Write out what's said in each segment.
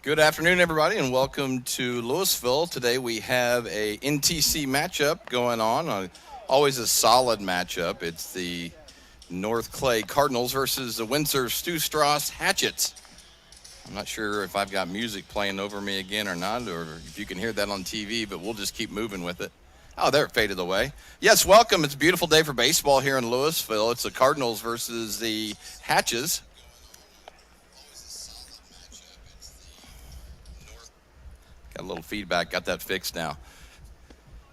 Good afternoon, everybody, and welcome to Louisville. Today we have a NTC matchup going on. Always a solid matchup. It's the North Clay Cardinals versus the Windsor Stras Hatchets. I'm not sure if I've got music playing over me again or not, or if you can hear that on TV, but we'll just keep moving with it. Oh, there it faded away. Yes, welcome. It's a beautiful day for baseball here in Louisville. It's the Cardinals versus the Hatches. Got a little feedback. Got that fixed now.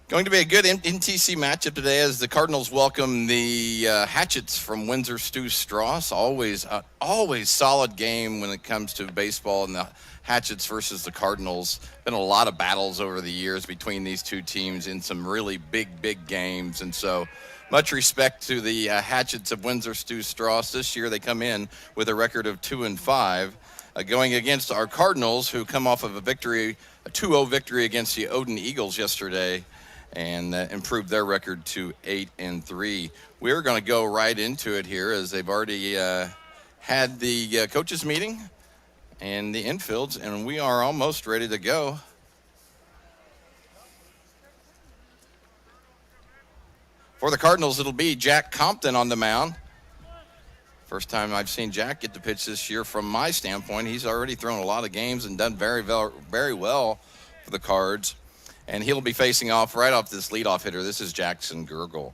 Going to be a good NTC matchup today as the Cardinals welcome the Hatchets from Windsor Stras. Always solid game when it comes to baseball, and the Hatchets versus the Cardinals. Been a lot of battles over the years between these two teams in some really big games, and so much respect to the Hatchets of Windsor Stras. This year they come in with a record of 2-5, going against our Cardinals, who come off of a 2-0 victory against the Odin Eagles yesterday, and improved their record to 8-3. We're going to go right into it here as they've already had the coaches meeting and the infields, and we are almost ready to go. For the Cardinals, it'll be Jack Compton on the mound. First time I've seen Jack get to pitch this year from my standpoint. He's already thrown a lot of games and done very well for the Cards. And he'll be facing off right off this leadoff hitter. This is Jackson Gurgle.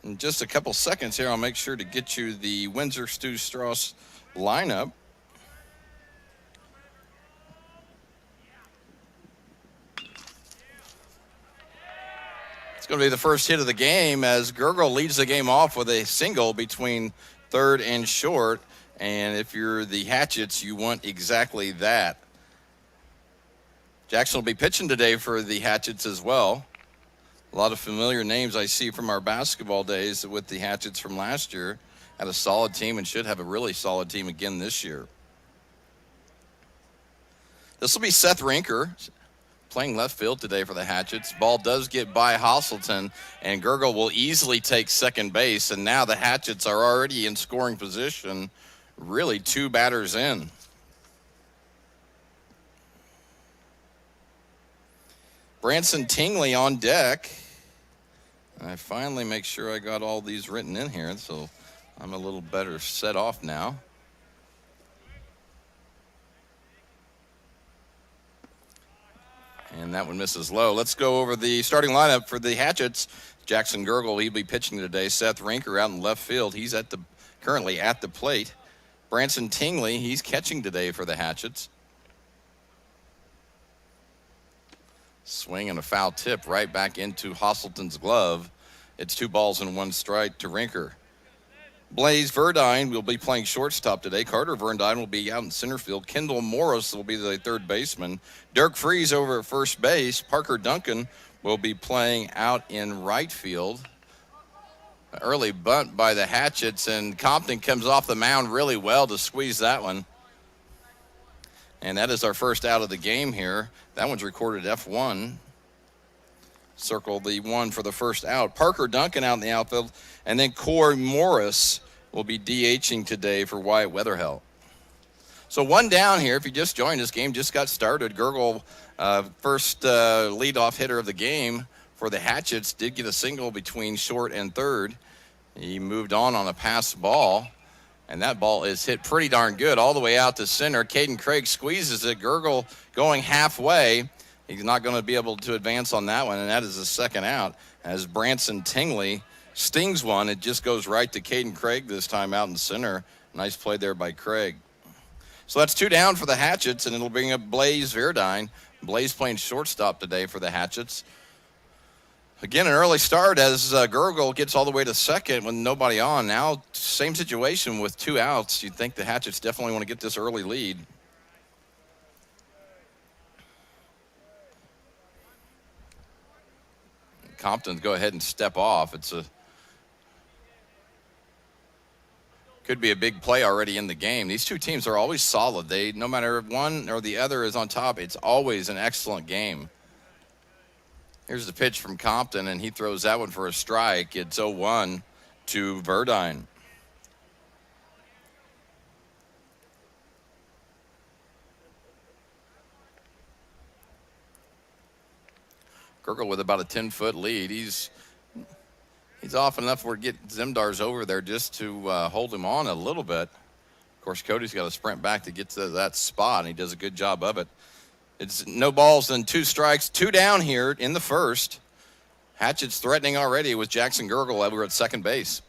In just a couple seconds here, I'll make sure to get you the Windsor Stras lineup. It's going to be the first hit of the game as Gurgle leads the game off with a single between third and short. And if you're the Hatchets, you want exactly that. Jackson will be pitching today for the Hatchets as well. A lot of familiar names I see from our basketball days with the Hatchets from last year. Had a solid team and should have a really solid team again this year. This will be Seth Rinker playing left field today for the Hatchets. Ball does get by Hosselton, and Gurgle will easily take second base, and now the Hatchets are already in scoring position, really two batters in. Branson Tingley on deck. I finally make sure I got all these written in here, so I'm a little better set off now. And that one misses low. Let's go over the starting lineup for the Hatchets. Jackson Gurgle, he'll be pitching today. Seth Rinker out in left field. He's currently at the plate. Branson Tingley, he's catching today for the Hatchets. Swing and a foul tip right back into Hosselton's glove. It's 2-1 to Rinker. Blaze Verdine will be playing shortstop today. Carter Verdine will be out in center field. Kendall Morris will be the third baseman. Dirk Freeze over at first base. Parker Duncan will be playing out in right field. An early bunt by the Hatchets, and Compton comes off the mound really well to squeeze that one. And that is our first out of the game here. That one's recorded F1. Circle the one for the first out. Parker Duncan out in the outfield, and then Corey Morris will be DHing today for Wyatt Weatherhelt. So one down here. If you just joined us, game just got started. Gurgle, first leadoff hitter of the game for the Hatchets, did get a single between short and third. He moved on a pass ball, and that ball is hit pretty darn good all the way out to center. Caden Craig squeezes it. Gurgle going halfway. He's not going to be able to advance on that one, and that is the second out as Branson Tingley stings one. It just goes right to Caden Craig this time out in center. Nice play there by Craig. So that's two down for the Hatchets, and it'll bring up Blaze Verdine. Blaze playing shortstop today for the Hatchets. Again, an early start as Gurgle gets all the way to second with nobody on. Now, same situation with two outs. You'd think the Hatchets definitely want to get this early lead. Compton go ahead and step off. Could be a big play already in the game. These two teams are always solid. No matter if one or the other is on top, it's always an excellent game. Here's the pitch from Compton, and he throws that one for a strike. It's 0-1 to Verdine. Gurgle with about a 10-foot lead. He's off enough where to get Zemdars over there just to hold him on a little bit. Of course, Cody's got to sprint back to get to that spot, and he does a good job of it. It's no balls and 2 strikes, 2 down here in the first. Hatchett's threatening already with Jackson Gurgle over at second base.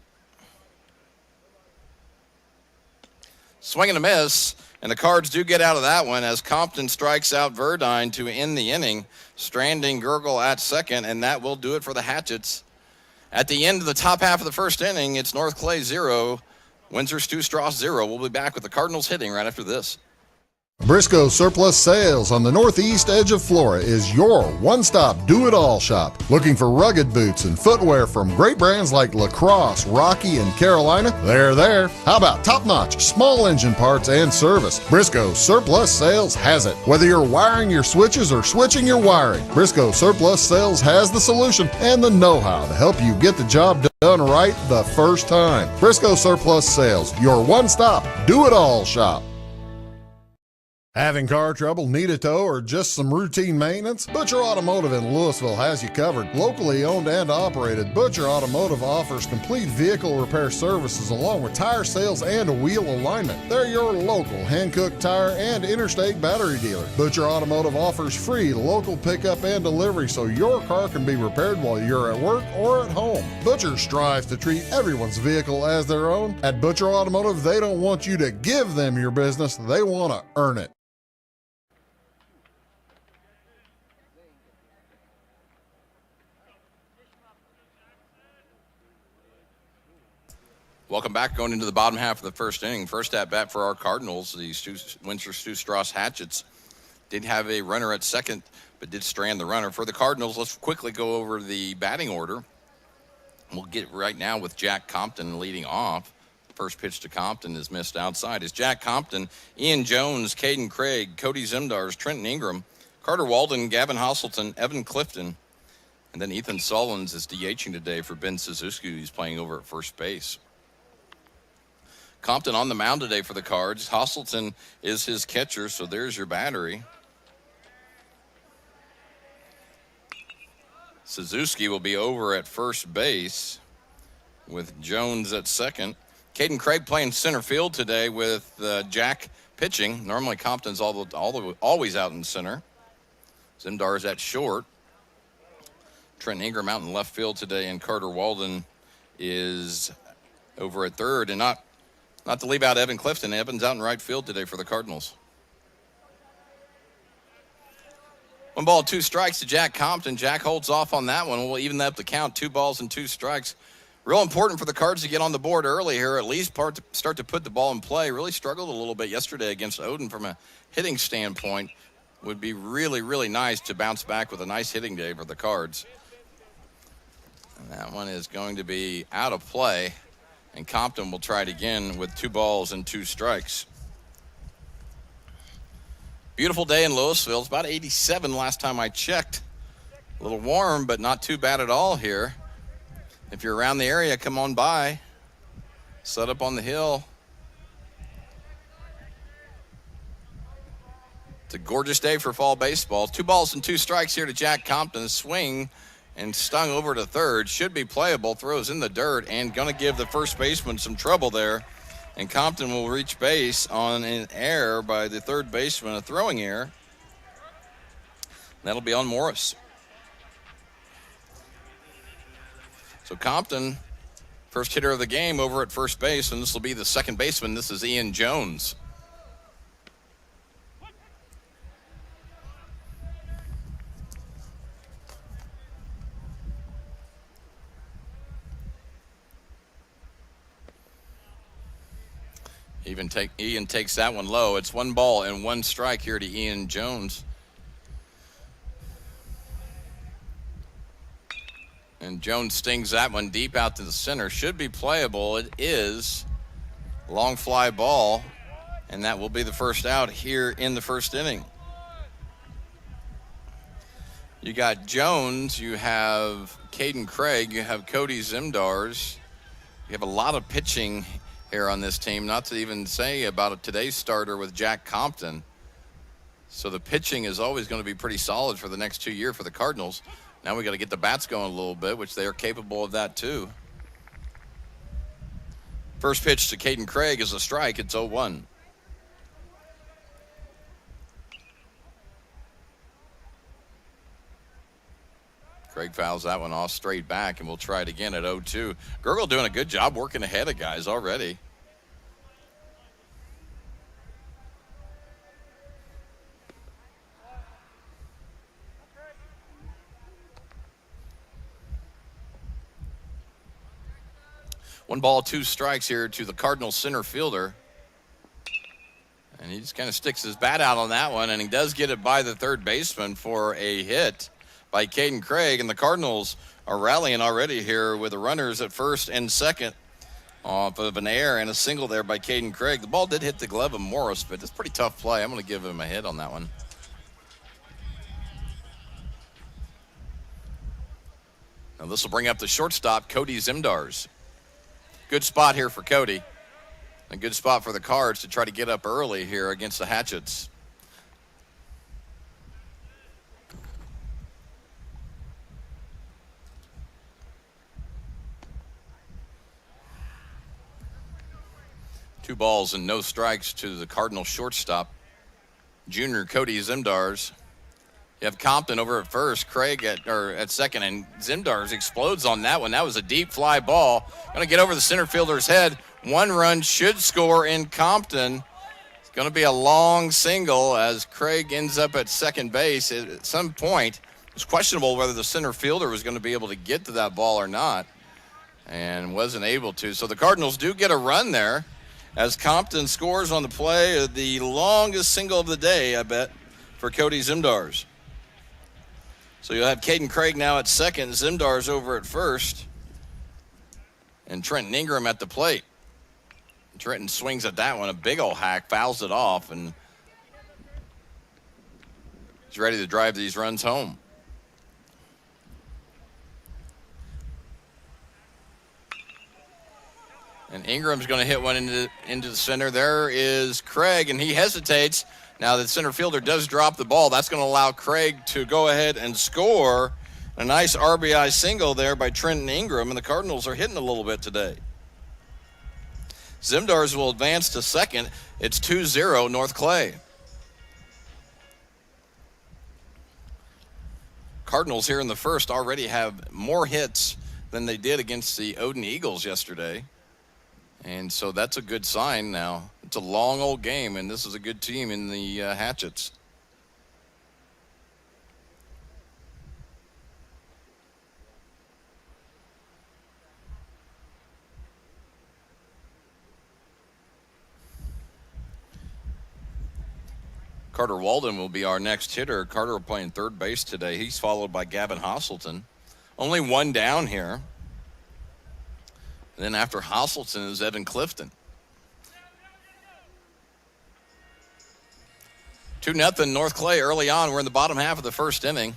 Swing and a miss, and the Cards do get out of that one as Compton strikes out Verdine to end the inning, stranding Gurgle at second, and that will do it for the Hatchets. At the end of the top half of the first inning, it's North Clay 0, Windsor Stras 0. We'll be back with the Cardinals hitting right after this. Briscoe Surplus Sales on the northeast edge of Flora is your one-stop do-it-all shop. Looking for rugged boots and footwear from great brands like Lacrosse, Rocky, and Carolina? They're there. How about top-notch small engine parts and service? Briscoe Surplus Sales has it. Whether you're wiring your switches or switching your wiring, Briscoe Surplus Sales has the solution and the know-how to help you get the job done right the first time. Briscoe Surplus Sales, your one-stop do-it-all shop. Having car trouble, need a tow, or just some routine maintenance? Butcher Automotive in Louisville has you covered. Locally owned and operated, Butcher Automotive offers complete vehicle repair services along with tire sales and wheel alignment. They're your local Hankook tire and interstate battery dealer. Butcher Automotive offers free local pickup and delivery so your car can be repaired while you're at work or at home. Butcher strives to treat everyone's vehicle as their own. At Butcher Automotive, they don't want you to give them your business, they want to earn it. Welcome back. Going into the bottom half of the first inning. First at bat for our Cardinals. The Windsor Stras Hatchets did have a runner at second, but did strand the runner. For the Cardinals, let's quickly go over the batting order. We'll get right now with Jack Compton leading off. First pitch to Compton is missed outside. Is Jack Compton, Ian Jones, Caden Craig, Cody Zemdars, Trenton Ingram, Carter Walden, Gavin Hosselton, Evan Clifton, and then Ethan Sullins is DHing today for Ben Suzuki, who's playing over at first base. Compton on the mound today for the Cards. Hosselton is his catcher, so there's your battery. Suzuki will be over at first base with Jones at second. Caden Craig playing center field today with Jack pitching. Normally Compton's always out in center. Zemdar's at short. Trenton Ingram out in left field today, and Carter Walden is over at third, and not to leave out Evan Clifton. Evan's out in right field today for the Cardinals. 1 ball, 2 strikes to Jack Compton. Jack holds off on that one. We'll even up the count. 2 balls and 2 strikes. Real important for the Cards to get on the board early here, at least start to put the ball in play. Really struggled a little bit yesterday against Odin from a hitting standpoint. Would be really, really nice to bounce back with a nice hitting day for the Cards. And that one is going to be out of play. And Compton will try it again with 2 balls and 2 strikes. Beautiful day in Louisville. It's about 87 last time I checked. A little warm, but not too bad at all here. If you're around the area, come on by. Set up on the hill. It's a gorgeous day for fall baseball. 2 balls and 2 strikes here to Jack Compton. A swing and stung over to third. Should be playable. Throws in the dirt and going to give the first baseman some trouble there. And Compton will reach base on an error by the third baseman, a throwing error. That'll be on Morris. So Compton, first hitter of the game over at first base, and this will be the second baseman. This is Ian Jones. Ian takes that one low. It's 1 ball and 1 strike here to Ian Jones. And Jones stings that one deep out to the center. Should be playable. It is. Long fly ball. And that will be the first out here in the first inning. You got Jones, you have Caden Craig, you have Cody Zimdars. You have a lot of pitching here on this team, not to even say about today's starter with Jack Compton. So the pitching is always going to be pretty solid for the next 2 years for the Cardinals. Now we got to get the bats going a little bit, which they are capable of that too. First pitch to Caden Craig is a strike. It's 0-1. Craig fouls that one off straight back, and we'll try it again at 0-2. Gurgle doing a good job working ahead of guys already. One ball, two strikes here to the Cardinals center fielder. And he just kind of sticks his bat out on that one, and he does get it by the third baseman for a hit by Caden Craig. And the Cardinals are rallying already here with the runners at first and second off of an error and a single there by Caden Craig. The ball did hit the glove of Morris, but it's a pretty tough play. I'm going to give him a hit on that one. Now this will bring up the shortstop, Cody Zimdars. Good spot here for Cody. A good spot for the Cards to try to get up early here against the Hatchets. Two balls and no strikes to the Cardinal shortstop, junior Cody Zimdars. You have Compton over at first, Craig at second, and Zimdars explodes on that one. That was a deep fly ball. Going to get over the center fielder's head. One run should score in Compton. It's going to be a long single as Craig ends up at second base. At some point, it's questionable whether the center fielder was going to be able to get to that ball or not, and wasn't able to. So the Cardinals do get a run there as Compton scores on the play. The longest single of the day, I bet, for Cody Zimdars. So you'll have Caden Craig now at second, Zimdars over at first, and Trenton Ingram at the plate. Trenton swings at that one, a big old hack, fouls it off, and he's ready to drive these runs home. And Ingram's going to hit one into the center. There is Craig, and he hesitates. Now the center fielder does drop the ball. That's going to allow Craig to go ahead and score. A nice RBI single there by Trenton Ingram, and the Cardinals are hitting a little bit today. Zimdars will advance to second. It's 2-0 North Clay. Cardinals here in the first already have more hits than they did against the Odin Eagles yesterday. And so that's a good sign now. It's a long old game, and this is a good team in the Hatchets. Carter Walden will be our next hitter. Carter playing third base today. He's followed by Gavin Hosselton. Only one down here. And then after Hosselton is Evan Clifton. 2-0 North Clay early on. We're in the bottom half of the first inning.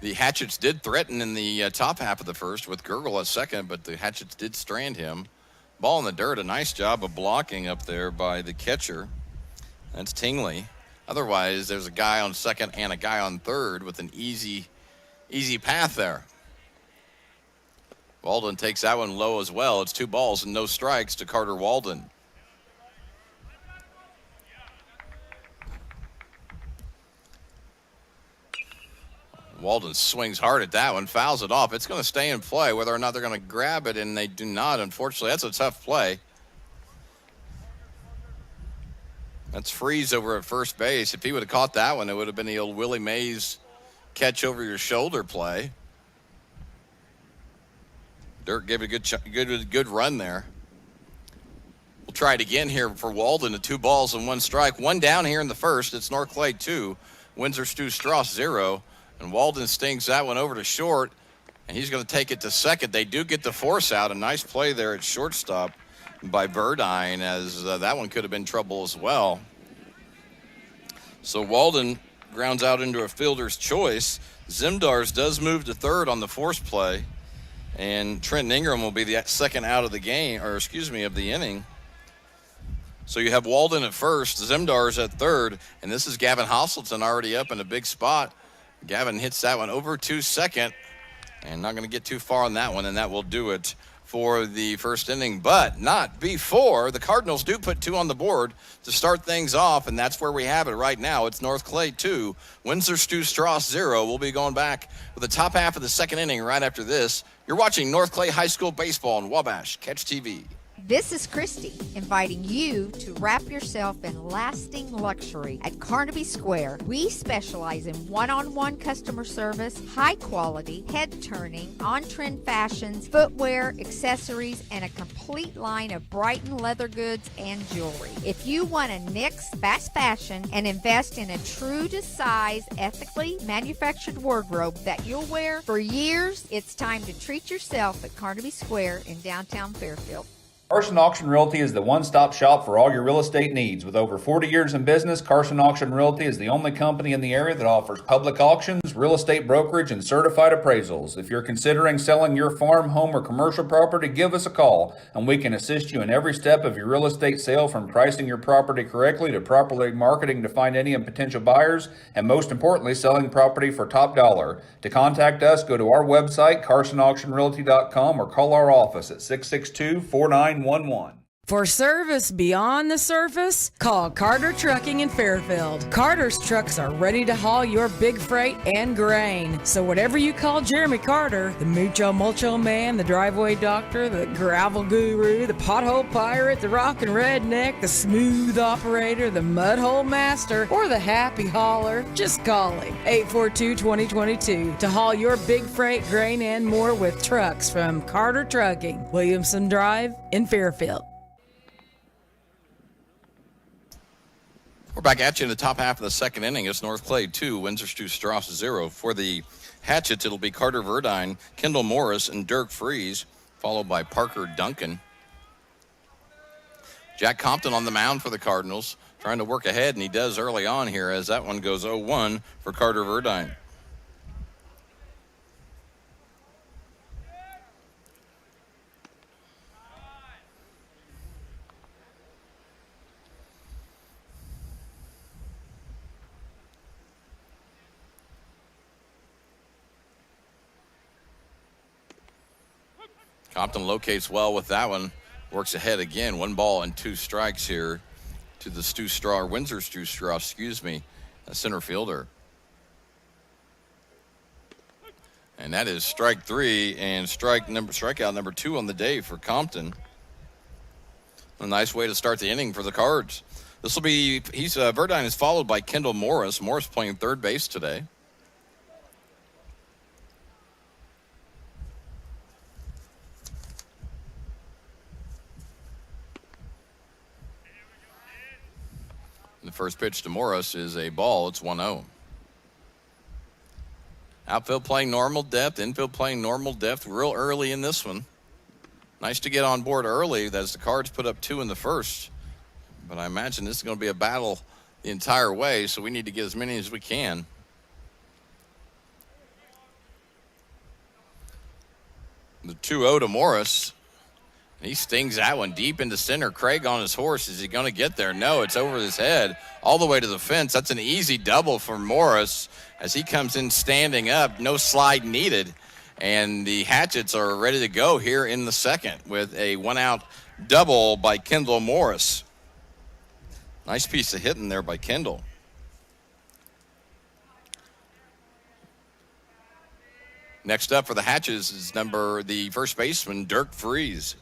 The Hatchets did threaten in the top half of the first with Gurgle at second, but the Hatchets did strand him. Ball in the dirt, a nice job of blocking up there by the catcher. That's Tingley. Otherwise, there's a guy on second and a guy on third with an easy path there. Walden takes that one low as well. It's 2 balls and no strikes to Carter Walden. Walden swings hard at that one, fouls it off. It's going to stay in play, whether or not they're going to grab it, and they do not, unfortunately. That's a tough play. That's Freeze over at first base. If he would have caught that one, it would have been the old Willie Mays catch over your shoulder play. Dirk gave it a good run there. We'll try it again here for Walden. The 2 balls and 1 strike. 1 down here in the first. It's North Clay 2, Windsor Stras 0. And Walden stings that one over to short, and he's going to take it to second. They do get the force out. A nice play there at shortstop by Verdine, as that one could have been trouble as well. So Walden grounds out into a fielder's choice. Zimdars does move to third on the force play, and Trenton Ingram will be the second out of the game, or excuse me, of the inning. So you have Walden at first, Zimdars at third, and this is Gavin Hostleton already up in a big spot. Gavin hits that one over to second, and not going to get too far on that one, and that will do it for the first inning, but not before the Cardinals do put two on the board to start things off, and that's where we have it right now. It's North Clay 2, Windsor Stras 0. We'll be going back with the top half of the second inning right after this. You're watching North Clay High School Baseball on Wabash Catch TV. This is Christy inviting you to wrap yourself in lasting luxury at Carnaby Square. We specialize in one-on-one customer service, high quality, head turning, on-trend fashions, footwear, accessories, and a complete line of Brighton leather goods and jewelry. If you want to nix fast fashion and invest in a true to size, ethically manufactured wardrobe that you'll wear for years, it's time to treat yourself at Carnaby Square in downtown Fairfield. Carson Auction Realty is the one-stop shop for all your real estate needs. With over 40 years in business, Carson Auction Realty is the only company in the area that offers public auctions, real estate brokerage, and certified appraisals. If you're considering selling your farm, home, or commercial property, give us a call, and we can assist you in every step of your real estate sale, from pricing your property correctly to properly marketing to find any potential buyers, and most importantly, selling property for top dollar. To contact us, go to our website, carsonauctionrealty.com, or call our office at 662-4911. For service beyond the surface, call Carter Trucking in Fairfield. Carter's trucks are ready to haul your big freight and grain. So whatever you call Jeremy Carter, the Mucho Mulcho Man, the driveway doctor, the gravel guru, the pothole pirate, the rockin' redneck, the smooth operator, the mudhole master, or the happy hauler, just call him. 842-2022 to haul your big freight, grain, and more with trucks from Carter Trucking, Williamson Drive in Fairfield. We're back at you in the top half of the second inning. It's North Clay 2, Windsor Stras 0. For the Hatchets, it'll be Carter Verdine, Kendall Morris, and Dirk Freeze, followed by Parker Duncan. Jack Compton on the mound for the Cardinals, trying to work ahead, and he does early on here as that one goes 0-1 for Carter Verdine. Compton locates well with that one. Works ahead again. 1-2 strikes here to the Windsor Stu Straw, a center fielder. And that is strike 3 and strikeout number 2 on the day for Compton. A nice way to start the inning for the Cards. This will be, Verdine is followed by Kendall Morris. Morris playing third base today. The first pitch to Morris is a ball. It's 1-0. Outfield playing normal depth, infield playing normal depth real early in this one. Nice to get on board early as the Cards put up 2 in the first. But I imagine this is going to be a battle the entire way, so we need to get as many as we can. The 2-0 to Morris. He stings that one deep into center. Craig on his horse. Is he going to get there? No, it's over his head all the way to the fence. That's an easy double for Morris as he comes in standing up. No slide needed. And the Hatchets are ready to go here in the second with a 1-out double by Kendall Morris. Nice piece of hitting there by Kendall. Next up for the Hatches is the first baseman, Dirk Freeze.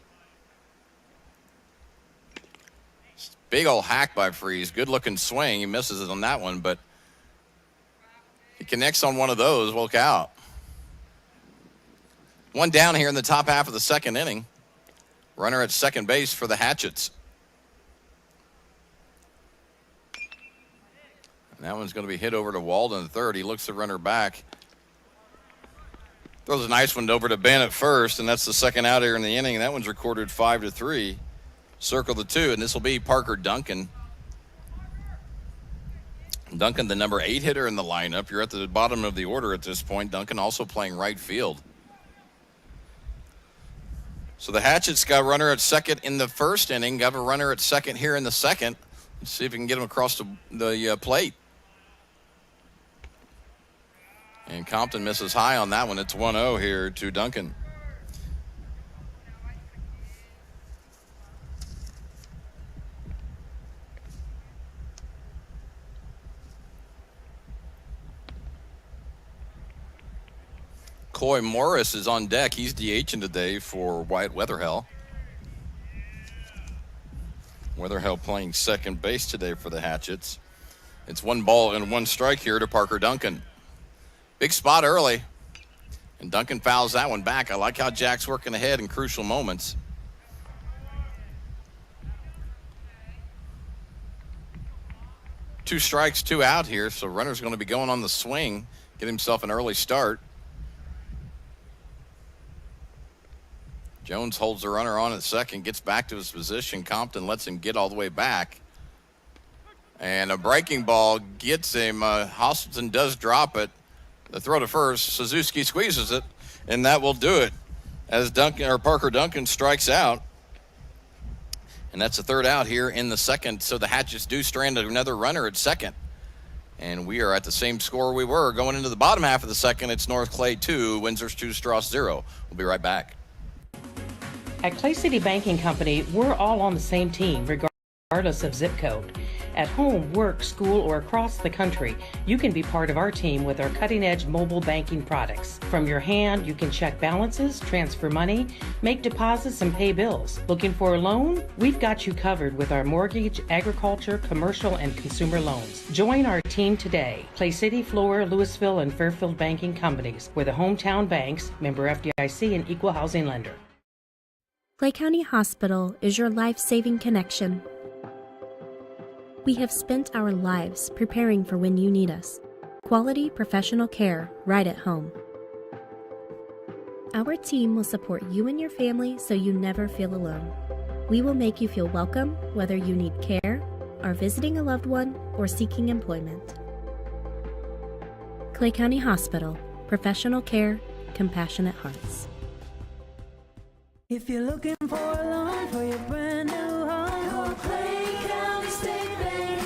Big old hack by Freeze. Good looking swing. He misses it on that one, but he connects on one of those. Look out. One down here in the top half of the second inning. Runner at second base for the Hatchets. And that one's going to be hit over to Walden at third. He looks the runner back. Throws a nice one over to Ben at first, and that's the second out here in the inning. That one's recorded 5-3. circle the 2, and this will be Parker Duncan. Duncan, the number 8 hitter in the lineup. You're at the bottom of the order at this point. Duncan also playing right field. So the Hatchets got a runner at second in the first inning, got a runner at second here in the second. Let's see if we can get him across the plate. And Compton misses high on that one. It's 1-0 here to Duncan. Coy Morris is on deck. He's DHing today for Wyatt Weatherhell. Weatherhell playing second base today for the Hatchets. It's 1 ball and 1 strike here to Parker Duncan. Big spot early, and Duncan fouls that one back. I like how Jack's working ahead in crucial moments. Two strikes, 2 out here, so runner's going to be going on the swing, get himself an early start. Jones holds the runner on at second, gets back to his position. Compton lets him get all the way back. And a breaking ball gets him. Hostelton does drop it. The throw to first. Suzuki squeezes it, and that will do it as Parker Duncan strikes out. And that's the 3rd out here in the second. So the Hatchets do strand another runner at second. And we are at the same score we were going into the bottom half of the second. It's North Clay 2, Windsor's 2, Stras 0. We'll be right back. At Clay City Banking Company, we're all on the same team, regardless of zip code. At home, work, school, or across the country, you can be part of our team with our cutting-edge mobile banking products. From your hand, you can check balances, transfer money, make deposits, and pay bills. Looking for a loan? We've got you covered with our mortgage, agriculture, commercial, and consumer loans. Join our team today. Clay City, Flora, Louisville, and Fairfield Banking Companies. We're the hometown banks, member FDIC, and equal housing lender. Clay County Hospital is your life-saving connection. We have spent our lives preparing for when you need us. Quality professional care right at home. Our team will support you and your family so you never feel alone. We will make you feel welcome whether you need care, are visiting a loved one, or seeking employment. Clay County Hospital. Professional care, compassionate hearts. If you're looking for a loan for your brand new home, call Clay County State Bank.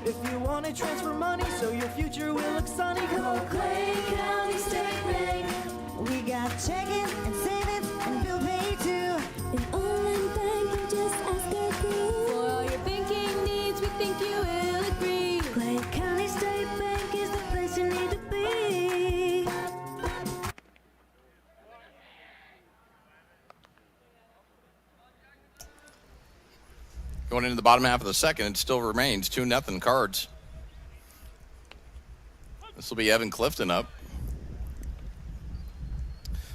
If you want to transfer money so your future will look sunny, call Clay County State Bank. We got checking and savings and bill pay too. An online bank, just ask our crew. For all your banking needs, we think you will agree. Clay County State Bank is the place you need to be. Going into the bottom half of the second, it still remains 2-0 Cards. This will be Evan Clifton up.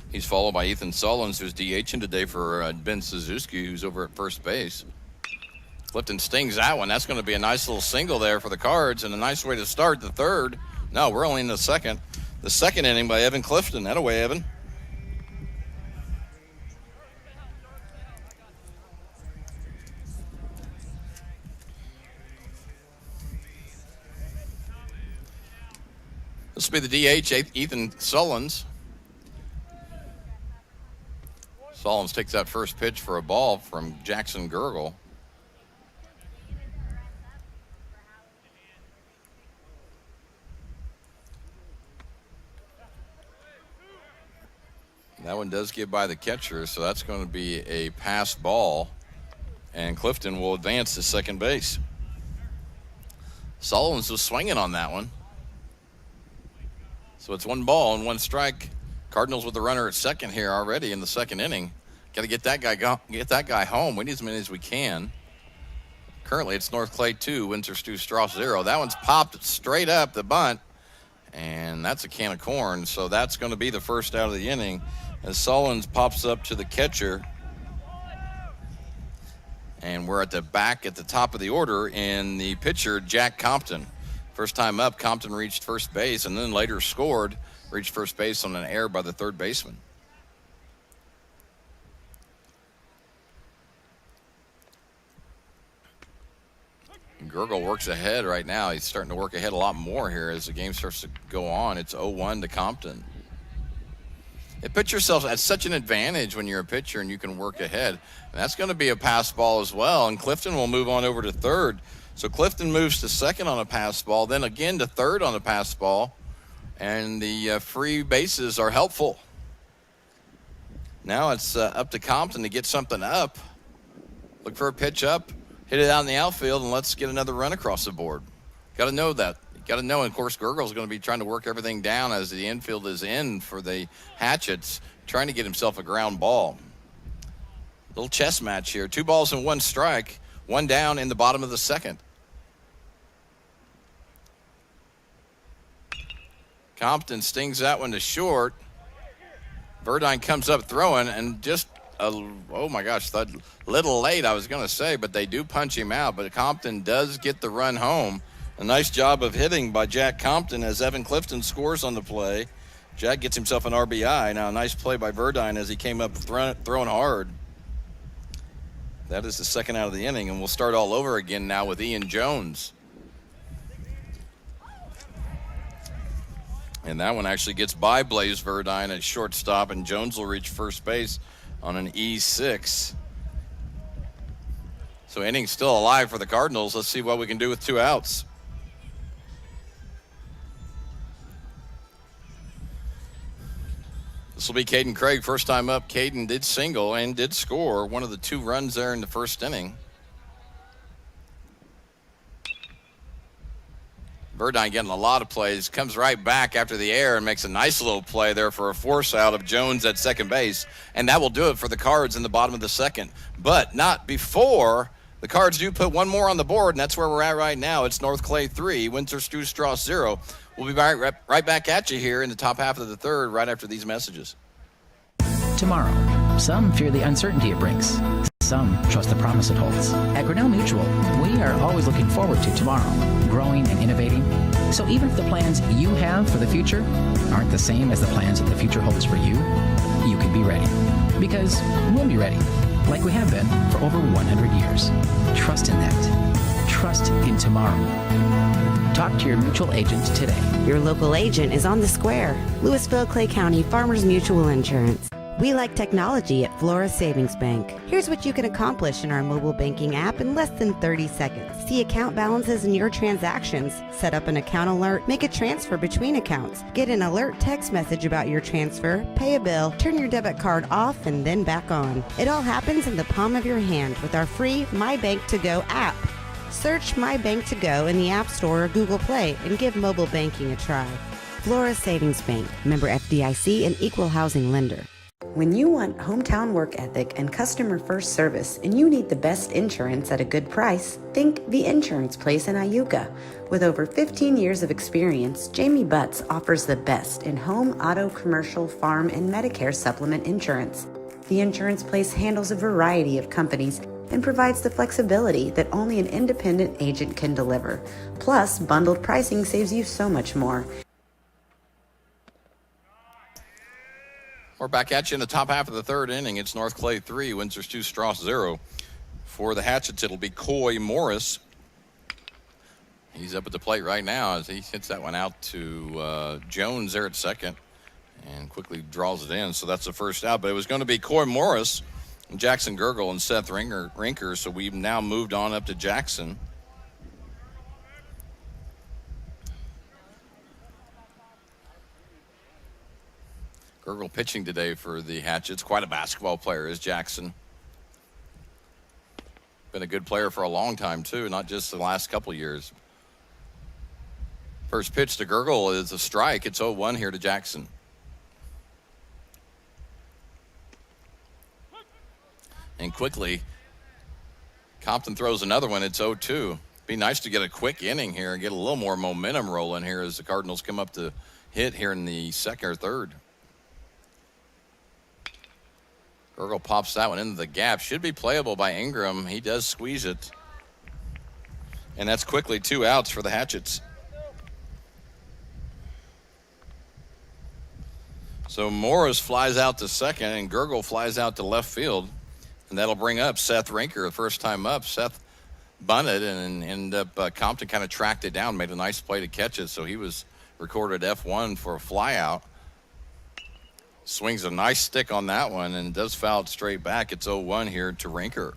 He's followed by Ethan Sullins, who's DHing today for Ben Suzuki, who's over at first base. Clifton stings that one. That's going to be a nice little single there for the Cards and a nice way to start the third. No, we're only in the second. The second inning by Evan Clifton. That away, Evan. This will be the DH, Ethan Sullins. Sullins takes that first pitch for a ball from Jackson Gergel. That one does get by the catcher, so that's going to be a pass ball, and Clifton will advance to second base. Sullins was swinging on that one. So it's 1 ball and 1 strike. Cardinals with the runner at second here already in the second inning. Got to get that guy home. We need as many as we can. Currently, it's North Clay 2, Windsor's 2, Stras 0. That one's popped straight up the bunt, and that's a can of corn. So that's going to be the first out of the inning as Sullins pops up to the catcher. And we're at the top of the order in the pitcher, Jack Compton. First time up, Compton reached first base and then later reached first base on an error by the third baseman. Gurgle works ahead right now. He's starting to work ahead a lot more here as the game starts to go on. It's 0-1 to Compton. It puts yourself at such an advantage when you're a pitcher and you can work ahead. And that's going to be a pass ball as well. And Clifton will move on over to third. So Clifton moves to second on a pass ball, then again to third on a pass ball. And the free bases are helpful. Now it's up to Compton to get something up. Look for a pitch up, hit it out in the outfield, and let's get another run across the board. Got to know that. Got to know, and of course, Gurgle's going to be trying to work everything down as the infield is in for the Hatchets, trying to get himself a ground ball. Little chess match here. 2 balls and 1 strike, 1 down in the bottom of the second. Compton stings that one to short. Verdine comes up throwing, and just oh my gosh, a little late, I was going to say, but they do punch him out. But Compton does get the run home. A nice job of hitting by Jack Compton as Evan Clifton scores on the play. Jack gets himself an RBI. Now a nice play by Verdine as he came up throwing hard. That is the second out of the inning, and we'll start all over again now with Ian Jones. And that one actually gets by Blaze Verdine at shortstop, and Jones will reach first base on an E6. So inning still alive for the Cardinals. Let's see what we can do with 2 outs. This will be Caden Craig, first time up. Caden did single and did score one of the 2 runs there in the first inning. Verdine getting a lot of plays, comes right back after the air and makes a nice little play there for a force out of Jones at second base. And that will do it for the Cards in the bottom of the second. But not before the Cards do put one more on the board, and that's where we're at right now. It's North Clay 3, Windsor Stras 0. We'll be right back at you here in the top half of the third right after these messages. Tomorrow, some fear the uncertainty it brings. Some trust the promise it holds. At Grinnell Mutual, we are always looking forward to tomorrow, growing and innovating. So even if the plans you have for the future aren't the same as the plans that the future holds for you, you can be ready. Because we'll be ready, like we have been for over 100 years. Trust in that. Trust in tomorrow. Talk to your mutual agent today. Your local agent is on the square. Louisville, Clay County Farmers Mutual Insurance. We like technology at Flora Savings Bank. Here's what you can accomplish in our mobile banking app in less than 30 seconds. See account balances in your transactions, set up an account alert, make a transfer between accounts, get an alert text message about your transfer, pay a bill, turn your debit card off and then back on. It all happens in the palm of your hand with our free My Bank to Go app. Search My Bank to Go in the App Store or Google Play and give mobile banking a try. Flora Savings Bank, member FDIC and equal housing lender. When you want hometown work ethic and customer first service and you need the best insurance at a good price, think The Insurance Place in Iuka. With over 15 years of experience, Jamie Butts offers the best in home, auto, commercial, farm, and Medicare supplement insurance. The Insurance Place handles a variety of companies and provides the flexibility that only an independent agent can deliver. Plus, bundled pricing saves you so much more. We're back at you in the top half of the third inning. It's North Clay 3, Windsor 2, Stras 0. For the Hatchets, it'll be Coy Morris. He's up at the plate right now as he hits that one out to Jones there at second and quickly draws it in. So that's the first out. But it was going to be Coy Morris, Jackson Gurgle, and Seth Rinker. So we've now moved on up to Jackson. Gurgle pitching today for the Hatchets. Quite a basketball player is Jackson. Been a good player for a long time, too, not just the last couple years. First pitch to Gurgle is a strike. It's 0-1 here to Jackson. And quickly, Compton throws another one. It's 0-2. Be nice to get a quick inning here and get a little more momentum rolling here as the Cardinals come up to hit here in the second or third. Gurgle pops that one into the gap. Should be playable by Ingram. He does squeeze it. And that's quickly 2 outs for the Hatchets. So Morris flies out to second and Gurgle flies out to left field. And that'll bring up Seth Rinker, the first time up. Seth bunted, and ended up Compton kind of tracked it down, made a nice play to catch it, so he was recorded F1 for a flyout. Swings a nice stick on that one and does foul it straight back. It's 0-1 here to Rinker.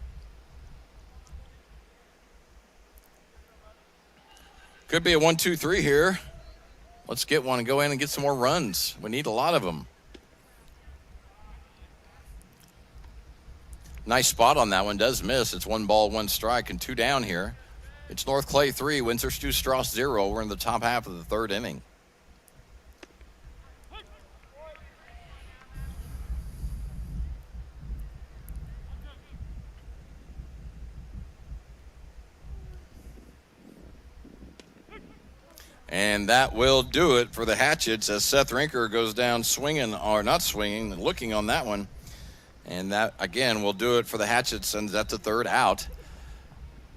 Could be a 1-2-3 here. Let's get one and go in and get some more runs. We need a lot of them. Nice spot on that one. Does miss. It's 1 ball, 1 strike, and 2 down here. It's North Clay 3, Windsor Stras 0. We're in the top half of the third inning. And that will do it for the Hatchets as Seth Rinker goes down swinging, or not swinging, looking on that one. And that, again, will do it for the Hatchets, and that's the third out.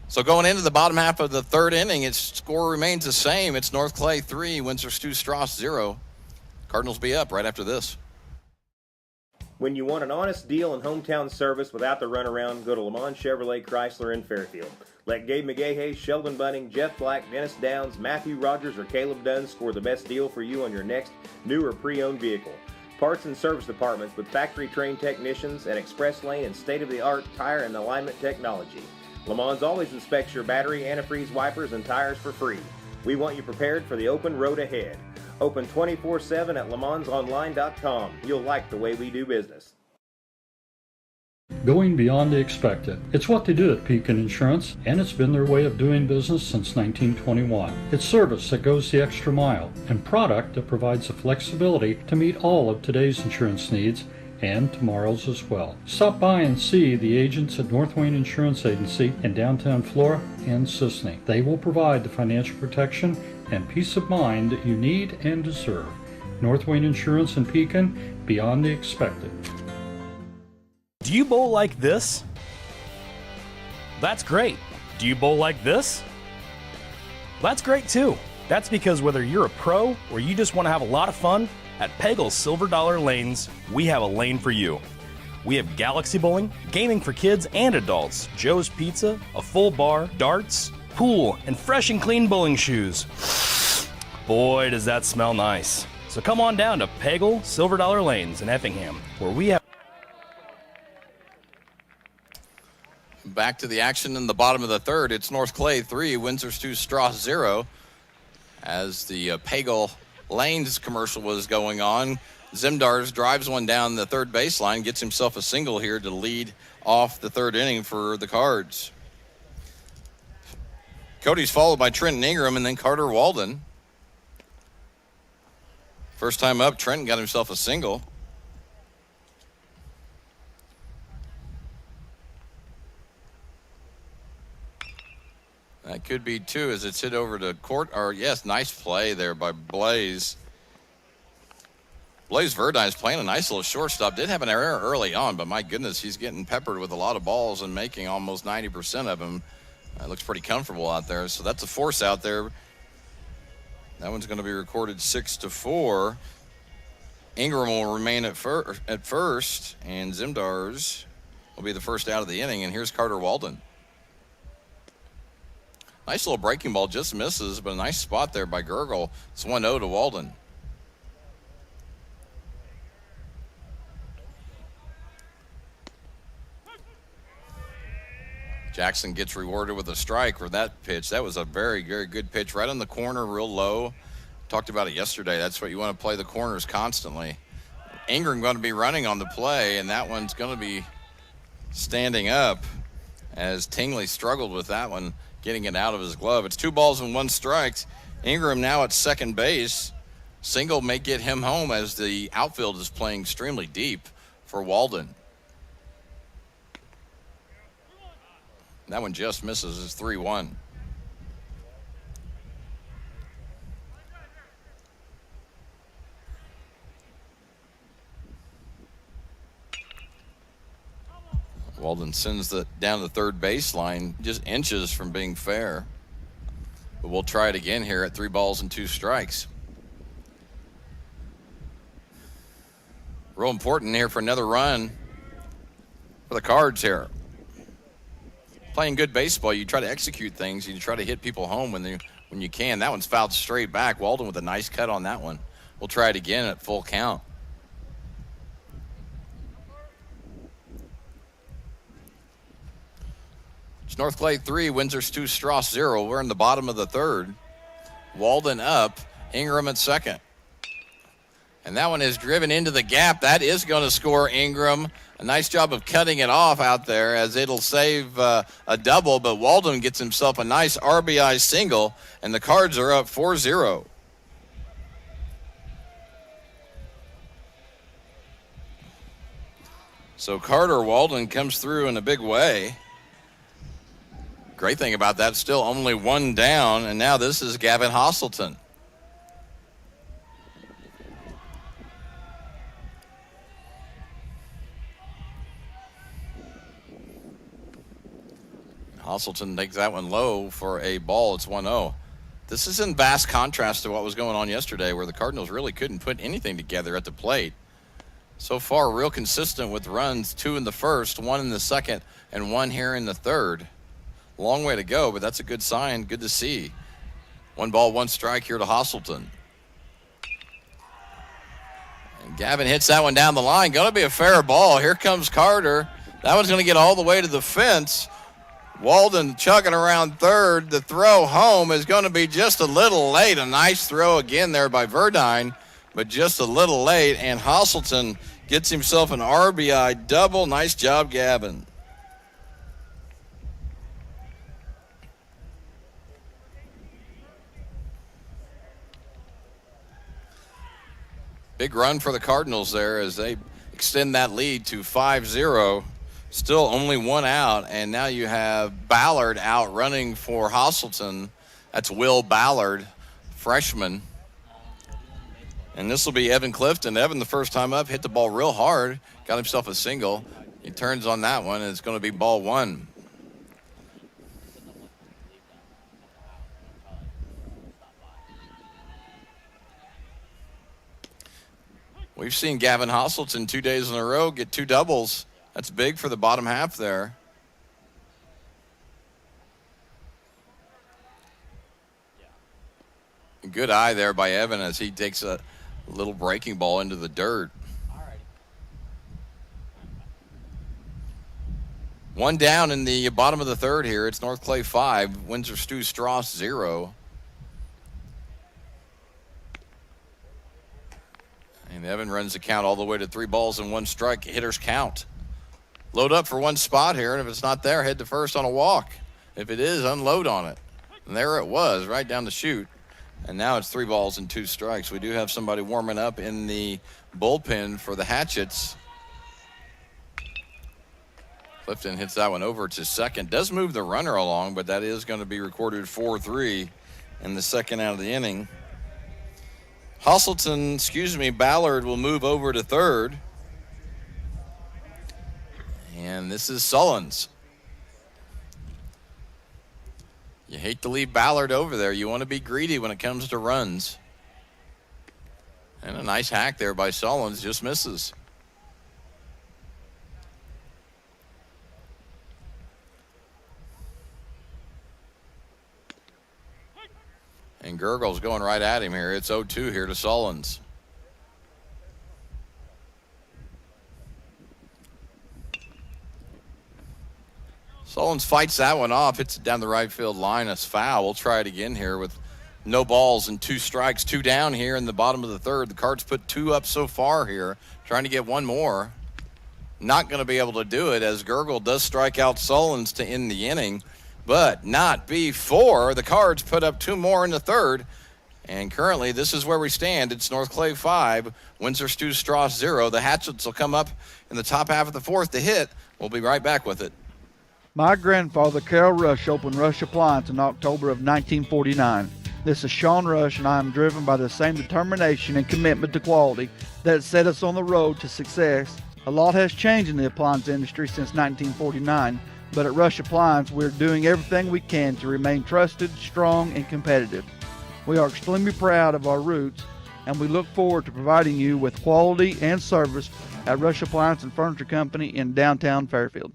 So going into the bottom half of the third inning, its score remains the same. It's North Clay 3, Windsor Stras 0. Cardinals be up right after this. When you want an honest deal and hometown service without the runaround, go to Lamont Chevrolet Chrysler in Fairfield. Let Gabe McGahey, Sheldon Bunning, Jeff Black, Dennis Downs, Matthew Rogers, or Caleb Dunn score the best deal for you on your next new or pre-owned vehicle. Parts and service departments with factory-trained technicians and express lane and state-of-the-art tire and alignment technology. Lamont always inspects your battery, antifreeze wipers, and tires for free. We want you prepared for the open road ahead. Open 24/7 at LaMonsOnline.com. You'll like the way we do business. Going beyond the expected. It's what they do at Pekin Insurance, and it's been their way of doing business since 1921. It's service that goes the extra mile, and product that provides the flexibility to meet all of today's insurance needs and tomorrow's as well. Stop by and see the agents at North Wayne Insurance Agency in downtown Flora and Sisney. They will provide the financial protection and peace of mind that you need and deserve. North Wayne Insurance in Pekin, beyond the expected. Do you bowl like this? That's great. Do you bowl like this? That's great too. That's because whether you're a pro or you just want to have a lot of fun, at Pegel's Silver Dollar Lanes, we have a lane for you. We have galaxy bowling, gaming for kids and adults, Joe's Pizza, a full bar, darts, pool, and fresh and clean bowling shoes. Boy, does that smell nice. So come on down to Pegel Silver Dollar Lanes in Effingham, where we have... Back to the action in the bottom of the third. It's North Clay 3, Windsor Stras 0. As the Pagel Lanes commercial was going on, Zimdars drives one down the third baseline, gets himself a single here to lead off the third inning for the Cards. Cody's followed by Trenton Ingram and then Carter Walden. First time up, Trenton got himself a single. That could be two as it's hit over to court. Or yes, nice play there by Blaze. Blaze Verdine is playing a nice little shortstop. Did have an error early on, but my goodness, he's getting peppered with a lot of balls and making almost 90% of them. Looks pretty comfortable out there. So that's a force out there. That one's going to be recorded 6-4. Ingram will remain at first, and Zimdars will be the first out of the inning. And here's Carter Walden. Nice little breaking ball, just misses, but a nice spot there by Gergel. It's 1-0 to Walden. Jackson gets rewarded with a strike for that pitch. That was a very, very good pitch right on the corner, real low. Talked about it yesterday. That's what you want to play the corners constantly. Ingram going to be running on the play, and that one's going to be standing up as Tingley struggled with that one, getting it out of his glove. It's 2 balls and 1 strike. Ingram now at second base. Single may get him home as the outfield is playing extremely deep for Walden. That one just misses. It's 3-1. Walden sends it down the third baseline, just inches from being fair. But we'll try it again here at 3 balls and 2 strikes. Real important here for another run for the Cards here. playing good baseball, you try to execute things. You try to hit people home when you can. That one's fouled straight back. Walden with a nice cut on that one. We'll try it again at full count. It's North Clay 3, Windsor 2, Stras 0. We're in the bottom of the third. Walden up, Ingram at second. And that one is driven into the gap. That is going to score Ingram. A nice job of cutting it off out there as it'll save a double, but Walden gets himself a nice RBI single, and the Cards are up 4-0. So Carter Walden comes through in a big way. Great thing about that, still only one down, and now this is Gavin Hosselton. Hosselton takes that one low for a ball. It's 1-0. This is in vast contrast to what was going on yesterday, where the Cardinals really couldn't put anything together at the plate. So far, real consistent with runs, 2 in the first, 1 in the second, and 1 here in the third. Long way to go, but that's a good sign. Good to see. 1 ball, 1 strike here to Hosselton. And Gavin hits that one down the line. Going to be a fair ball. Here comes Carter. That one's going to get all the way to the fence. Walden chugging around third. The throw home is going to be just a little late. A nice throw again there by Verdine, but just a little late. And Hosselton gets himself an RBI double. Nice job, Gavin. Big run for the Cardinals there as they extend that lead to 5-0. Still only 1 out, and now you have Ballard out running for Hosselton. That's Will Ballard, freshman. And this will be Evan Clifton. Evan, the first time up, hit the ball real hard, got himself a single. He turns on that one, and it's going to be ball 1. We've seen Gavin Hosselton 2 days in a row get 2 doubles. That's big for the bottom half there. Good eye there by Evan as he takes a little breaking ball into the dirt. 1 down in the bottom of the third here. It's North Clay 5, Windsor Stu Stras 0. And Evan runs the count all the way to 3 balls and 1 strike. Hitters count. Load up for 1 spot here, and if it's not there, head to first on a walk. If it is, unload on it. And there it was, right down the chute. And now it's 3 balls and 2 strikes. We do have somebody warming up in the bullpen for the Hatchets. Clifton hits that one over to second. Does move the runner along, but that is going to be recorded 4-3 in the second out of the inning. Ballard will move over to third. And this is Sullins. You hate to leave Ballard over there. You want to be greedy when it comes to runs. And a nice hack there by Sullins, just misses. And Gergel's going right at him here. It's 0-2 here to Sullins. Sullins fights that one off, hits it down the right field line. It's foul. We'll try it again here with no balls and 2 strikes. 2 down here in the bottom of the third. The Cards put 2 up so far here, trying to get 1 more. Not going to be able to do it as Gergel does strike out Sullins to end the inning, but not before the Cards put up 2 more in the third. And currently, this is where we stand. It's North Clay 5, Windsor Stu Stras 0. The Hatchets will come up in the top half of the fourth to hit. We'll be right back with it. My grandfather, Carol Rush, opened Rush Appliance in October of 1949. This is Sean Rush, and I am driven by the same determination and commitment to quality that set us on the road to success. A lot has changed in the appliance industry since 1949, but at Rush Appliance, we're doing everything we can to remain trusted, strong, and competitive. We are extremely proud of our roots, and we look forward to providing you with quality and service at Rush Appliance and Furniture Company in downtown Fairfield.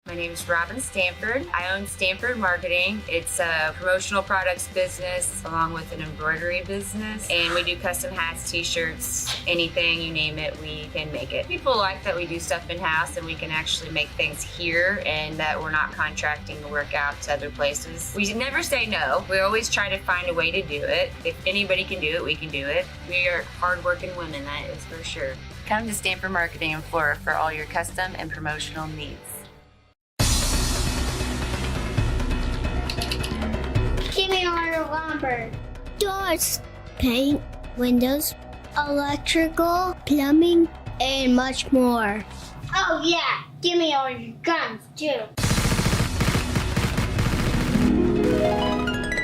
My name is Robin Stanford. I own Stanford Marketing. It's a promotional products business along with an embroidery business. And we do custom hats, t-shirts, anything, you name it, we can make it. People like that we do stuff in-house and we can actually make things here and that we're not contracting the work out to other places. We never say no. We always try to find a way to do it. If anybody can do it, we can do it. We are hardworking women, that is for sure. Come to Stanford Marketing in Flora for all your custom and promotional needs. Give me all your lumber. Doors, paint, windows, electrical, plumbing, and much more. Oh yeah, give me all your guns too.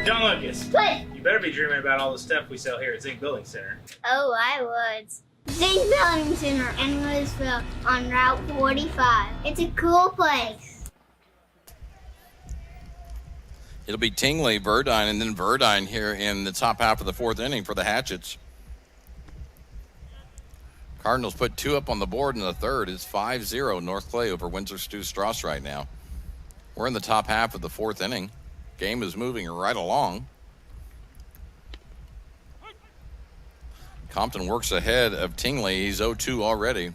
John Lucas. What? You better be dreaming about all the stuff we sell here at Zink Building Center. Oh, I would. Zink Building Center in Louisville on Route 45. It's a cool place. It'll be Tingley, Verdine, and then Verdine here in the top half of the fourth inning for the Hatchets. Cardinals put 2 up on the board in the third. It's 5-0 North Clay over Windsor Stras right now. We're in the top half of the fourth inning. Game is moving right along. Compton works ahead of Tingley. He's 0-2 already.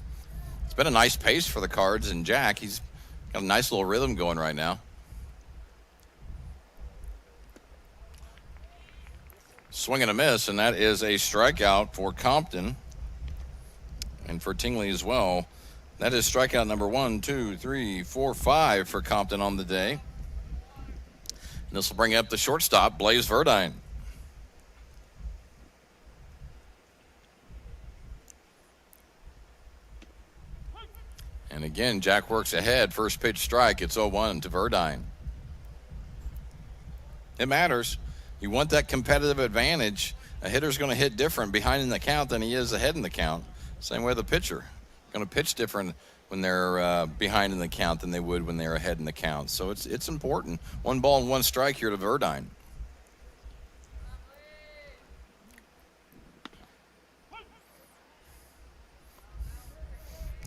It's been a nice pace for the Cards, and Jack, he's got a nice little rhythm going right now. Swing and a miss, and that is a strikeout for Compton and for Tingley as well. That is strikeout number 1, 2, 3, 4, 5 for Compton on the day. And this will bring up the shortstop, Blaze Verdine. And again, Jack works ahead. First pitch strike. It's 0-1 to Verdine. It matters. You want that competitive advantage. A hitter's going to hit different behind in the count than he is ahead in the count. Same way the pitcher. Going to pitch different when they're behind in the count than they would when they're ahead in the count. So it's important. 1 ball and 1 strike here to Verdine.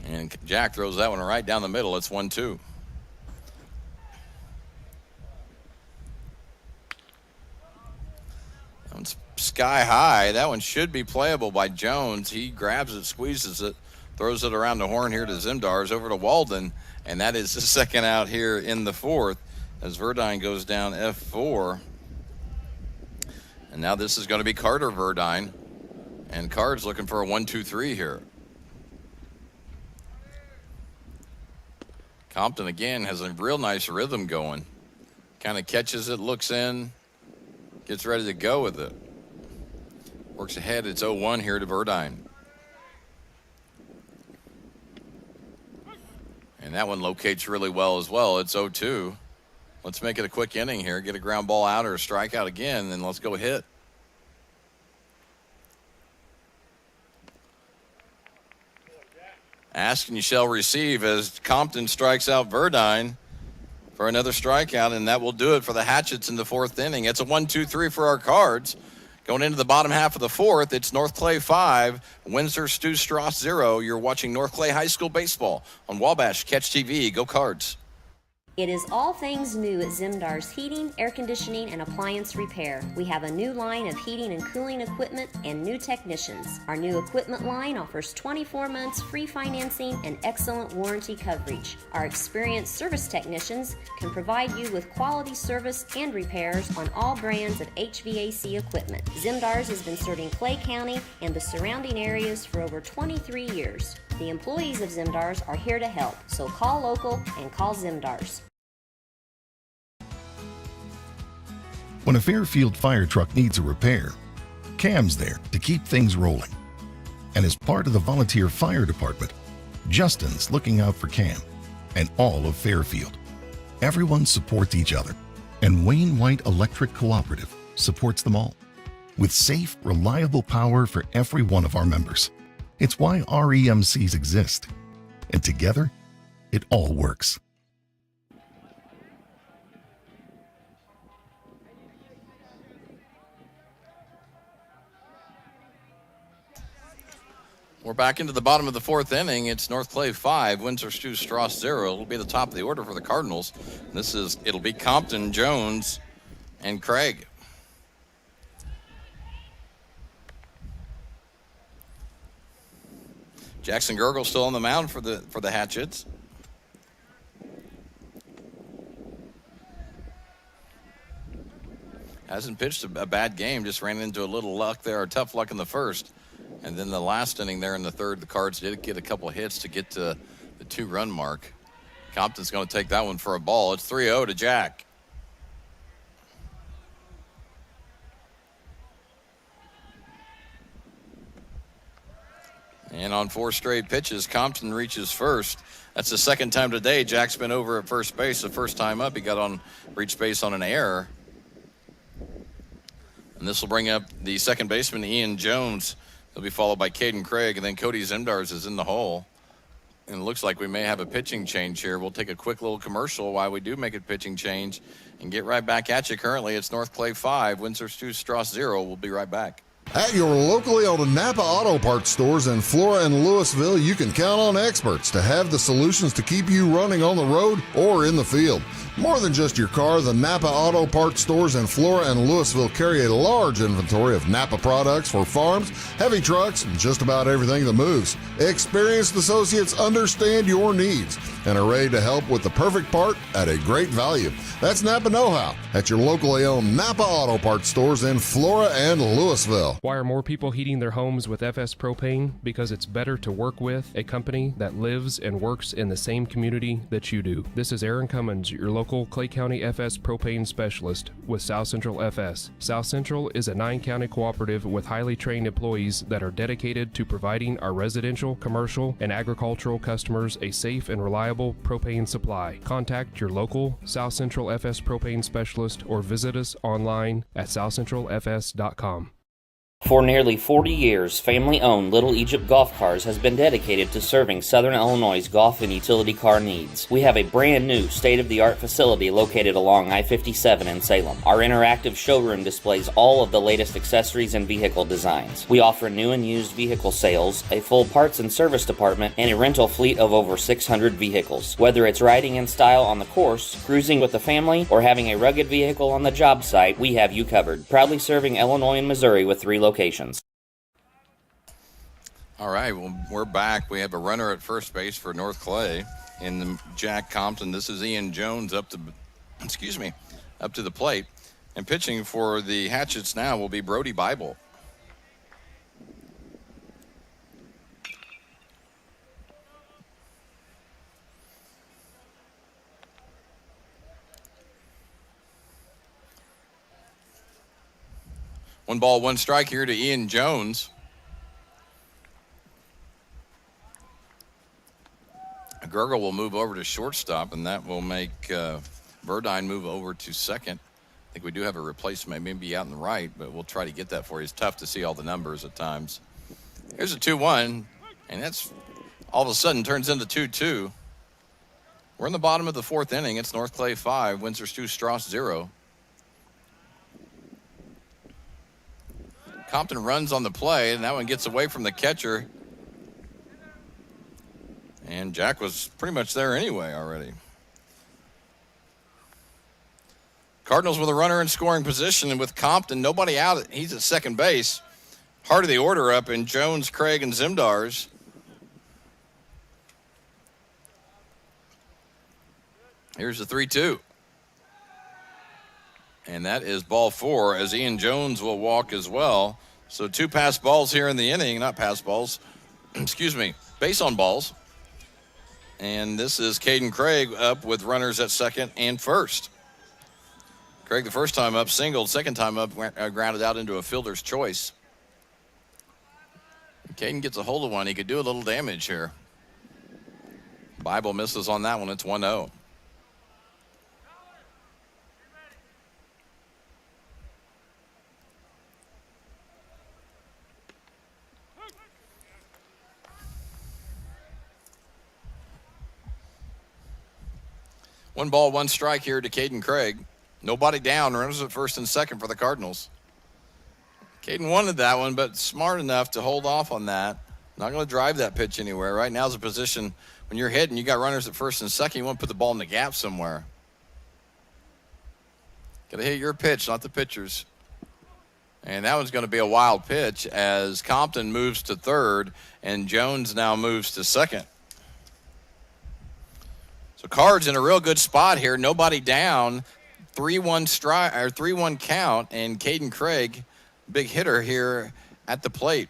And Jack throws that one right down the middle. It's 1-2. That one's sky high. That one should be playable by Jones. He grabs it, squeezes it, throws it around the horn here to Zimdars, over to Walden, and that is the second out here in the fourth as Verdine goes down F4. And now this is going to be Carter Verdine, and Card's looking for a 1-2-3 here. Compton again has a real nice rhythm going. Kind of catches it, looks in, gets ready to go with it. Works ahead. It's 0-1 here to Verdine. And that one locates really well as well. It's 0-2. Let's make it a quick inning here. Get a ground ball out or a strikeout again, then let's go hit. Ask and you shall receive as Compton strikes out Verdine for another strikeout, and that will do it for the Hatchets in the fourth inning. It's a 1-2-3 for our Cards. Going into the bottom half of the fourth, it's North Clay 5, Windsor Stras 0. You're watching North Clay High School baseball on Wabash Catch TV. Go Cards. It is all things new at Zimdars Heating, Air Conditioning, and Appliance Repair. We have a new line of heating and cooling equipment and new technicians. Our new equipment line offers 24 months free financing and excellent warranty coverage. Our experienced service technicians can provide you with quality service and repairs on all brands of HVAC equipment. Zimdars has been serving Clay County and the surrounding areas for over 23 years. The employees of Zimdars are here to help, so call local and call Zimdars. When a Fairfield fire truck needs a repair, Cam's there to keep things rolling. And as part of the volunteer fire department, Justin's looking out for Cam and all of Fairfield. Everyone supports each other, and Wayne White Electric Cooperative supports them all with safe, reliable power for every one of our members. It's why REMCs exist, and together, it all works. We're back into the bottom of the fourth inning. It's North Clay 5, Windsor Stew Stras 0. It'll be the top of the order for the Cardinals. It'll be Compton, Jones, and Craig. Jackson Gergel still on the mound for the Hatchets. Hasn't pitched a bad game, just ran into a little luck there, or tough luck in the first. And then the last inning there in the third, the Cards did get a couple of hits to get to the 2-run mark. Compton's going to take that one for a ball. It's 3-0 to Jack. And on 4 straight pitches, Compton reaches first. That's the second time today Jack's been over at first base. The first time up, he reached base on an error. And this will bring up the second baseman, Ian Jones. He'll be followed by Caden Craig, and then Cody Zimdars is in the hole. And it looks like we may have a pitching change here. We'll take a quick little commercial while we do make a pitching change and get right back at you. Currently, it's North Clay 5, Windsor Stew Stras 0. We'll be right back. At your locally owned Napa Auto Parts stores in Flora and Louisville, you can count on experts to have the solutions to keep you running on the road or in the field. More than just your car, the Napa Auto Parts stores in Flora and Louisville carry a large inventory of Napa products for farms, heavy trucks, and just about everything that moves. Experienced associates understand your needs and are ready to help with the perfect part at a great value. That's Napa Know-How at your locally owned Napa Auto Parts stores in Flora and Louisville. Why are more people heating their homes with FS Propane? Because it's better to work with a company that lives and works in the same community that you do. This is Aaron Cummins, your local Clay County FS Propane specialist with South Central FS. South Central is a 9-county cooperative with highly trained employees that are dedicated to providing our residential, commercial, and agricultural customers a safe and reliable propane supply. Contact your local South Central FS Propane specialist or visit us online at southcentralfs.com. For nearly 40 years, family-owned Little Egypt Golf Cars has been dedicated to serving Southern Illinois' golf and utility car needs. We have a brand new state-of-the-art facility located along I-57 in Salem. Our interactive showroom displays all of the latest accessories and vehicle designs. We offer new and used vehicle sales, a full parts and service department, and a rental fleet of over 600 vehicles. Whether it's riding in style on the course, cruising with the family, or having a rugged vehicle on the job site, we have you covered. Proudly serving Illinois and Missouri with 3 locations. All right, well, we're back. We have a runner at first base for North Clay in Jack Compton. This is Ian Jones up to the plate. And pitching for the Hatchets now will be Brody Bible. One ball, one strike here to Ian Jones. Gergel will move over to shortstop, and that will make Verdine move over to second. I think we do have a replacement, maybe out in the right, but we'll try to get that for you. It's tough to see all the numbers at times. Here's a 2-1, and that's all of a sudden turns into 2-2. We're in the bottom of the fourth inning. It's North Clay 5, Windsor Stew Stras 0. Compton runs on the play, and that one gets away from the catcher. And Jack was pretty much there anyway already. Cardinals with a runner in scoring position, and with Compton, nobody out. He's at second base. Heart of the order up in Jones, Craig, and Zimdars. Here's the 3-2. And that is ball 4, as Ian Jones will walk as well. So 2 pass balls here in the inning, not pass balls, base on balls. And this is Caden Craig up with runners at second and first. Craig, the first time up, singled. Second time up, grounded out into a fielder's choice. Caden gets a hold of one. He could do a little damage here. Bible misses on that one. It's 1-0. One ball, one strike here to Caden Craig. Nobody down, runners at first and second for the Cardinals. Caden wanted that one, but smart enough to hold off on that. Not going to drive that pitch anywhere. Right now's a position when you're hitting, you got runners at first and second, you want to put the ball in the gap somewhere. Got to hit your pitch, not the pitcher's. And that one's going to be a wild pitch as Compton moves to third and Jones now moves to second. So Cards in a real good spot here. Nobody down. 3-1 strike or 3-1 count, and Caden Craig, big hitter here at the plate.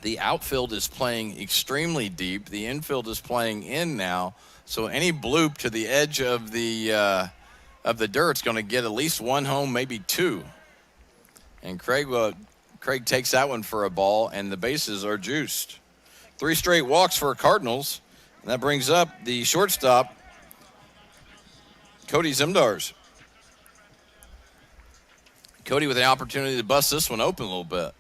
The outfield is playing extremely deep. The infield is playing in now. So any bloop to the edge of the dirt's going to get at least one home, maybe two. And Craig takes that one for a ball, and the bases are juiced. 3 straight walks for Cardinals. And that brings up the shortstop, Cody Zimdars. Cody with the opportunity to bust this one open a little bit.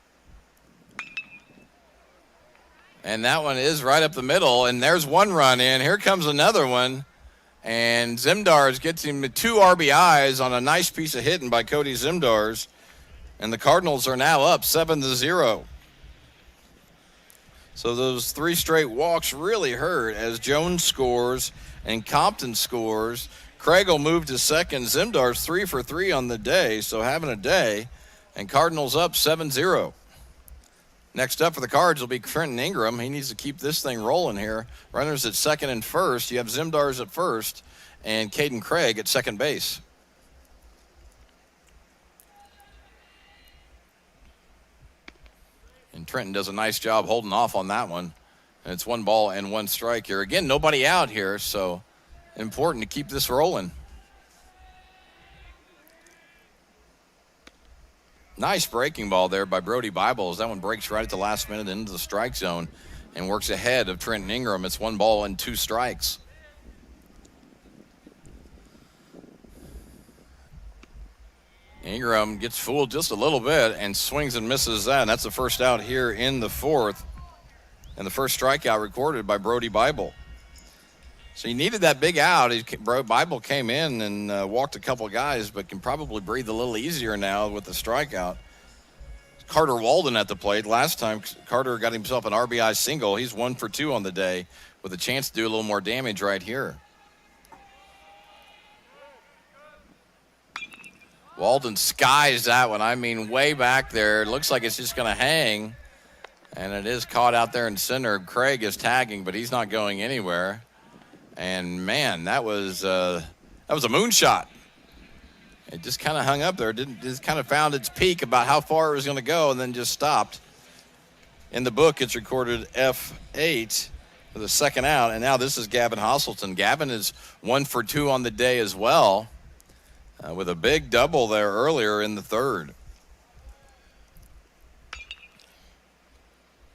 And that one is right up the middle, and there's one run in. Here comes another one, and Zimdars gets him 2 RBIs on a nice piece of hitting by Cody Zimdars, and the Cardinals are now up 7-0. So those 3 straight walks really hurt as Jones scores and Compton scores. Craig will move to second. Zimdar's 3 for 3 on the day, so having a day. And Cardinals up 7-0. Next up for the Cards will be Trenton Ingram. He needs to keep this thing rolling here. Runners at second and first. You have Zimdar's at first and Caden Craig at second base. And Trenton does a nice job holding off on that one. And it's 1 ball and 1 strike here. Again, nobody out here, so important to keep this rolling. Nice breaking ball there by Brody Bibles. That one breaks right at the last minute into the strike zone and works ahead of Trenton Ingram. It's 1 ball and 2 strikes. Ingram gets fooled just a little bit and swings and misses that. And that's the first out here in the 4th. And the first strikeout recorded by Brody Bible. So he needed that big out. Bible came in and walked a couple guys, but can probably breathe a little easier now with the strikeout. Carter Walden at the plate. Last time Carter got himself an RBI single. He's 1 for 2 on the day with a chance to do a little more damage right here. Walden skies that one. I mean, way back there. It looks like it's just going to hang. And it is caught out there in center. Craig is tagging, but he's not going anywhere. And, man, that was a moonshot. It just kind of hung up there. It just kind of found its peak about how far it was going to go and then just stopped. In the book, it's recorded F8 for the second out. And now this is Gavin Hosselton. Gavin is 1 for 2 on the day as well. With a big double there earlier in the 3rd.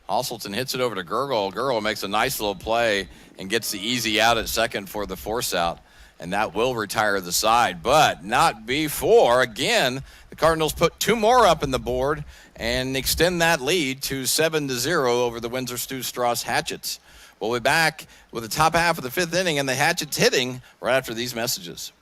Hosselton hits it over to Gergel. Gergel makes a nice little play and gets the easy out at second for the force out. And that will retire the side, but not before. Again, the Cardinals put 2 more up in the board and extend that lead to 7-0 over the Windsor Stras Hatchets. We'll be back with the top half of the 5th inning and the Hatchets hitting right after these messages.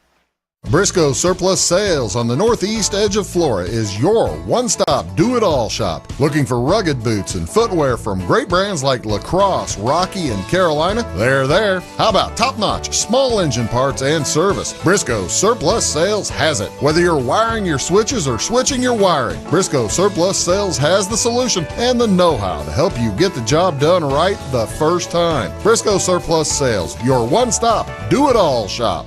Briscoe Surplus Sales on the northeast edge of Flora is your one-stop do-it-all shop. Looking for rugged boots and footwear from great brands like Lacrosse, Rocky, and Carolina? They're there. How about top-notch small engine parts and service? Briscoe Surplus Sales has it. Whether you're wiring your switches or switching your wiring, Briscoe Surplus Sales has the solution and the know-how to help you get the job done right the first time. Briscoe Surplus Sales, your one-stop do-it-all shop.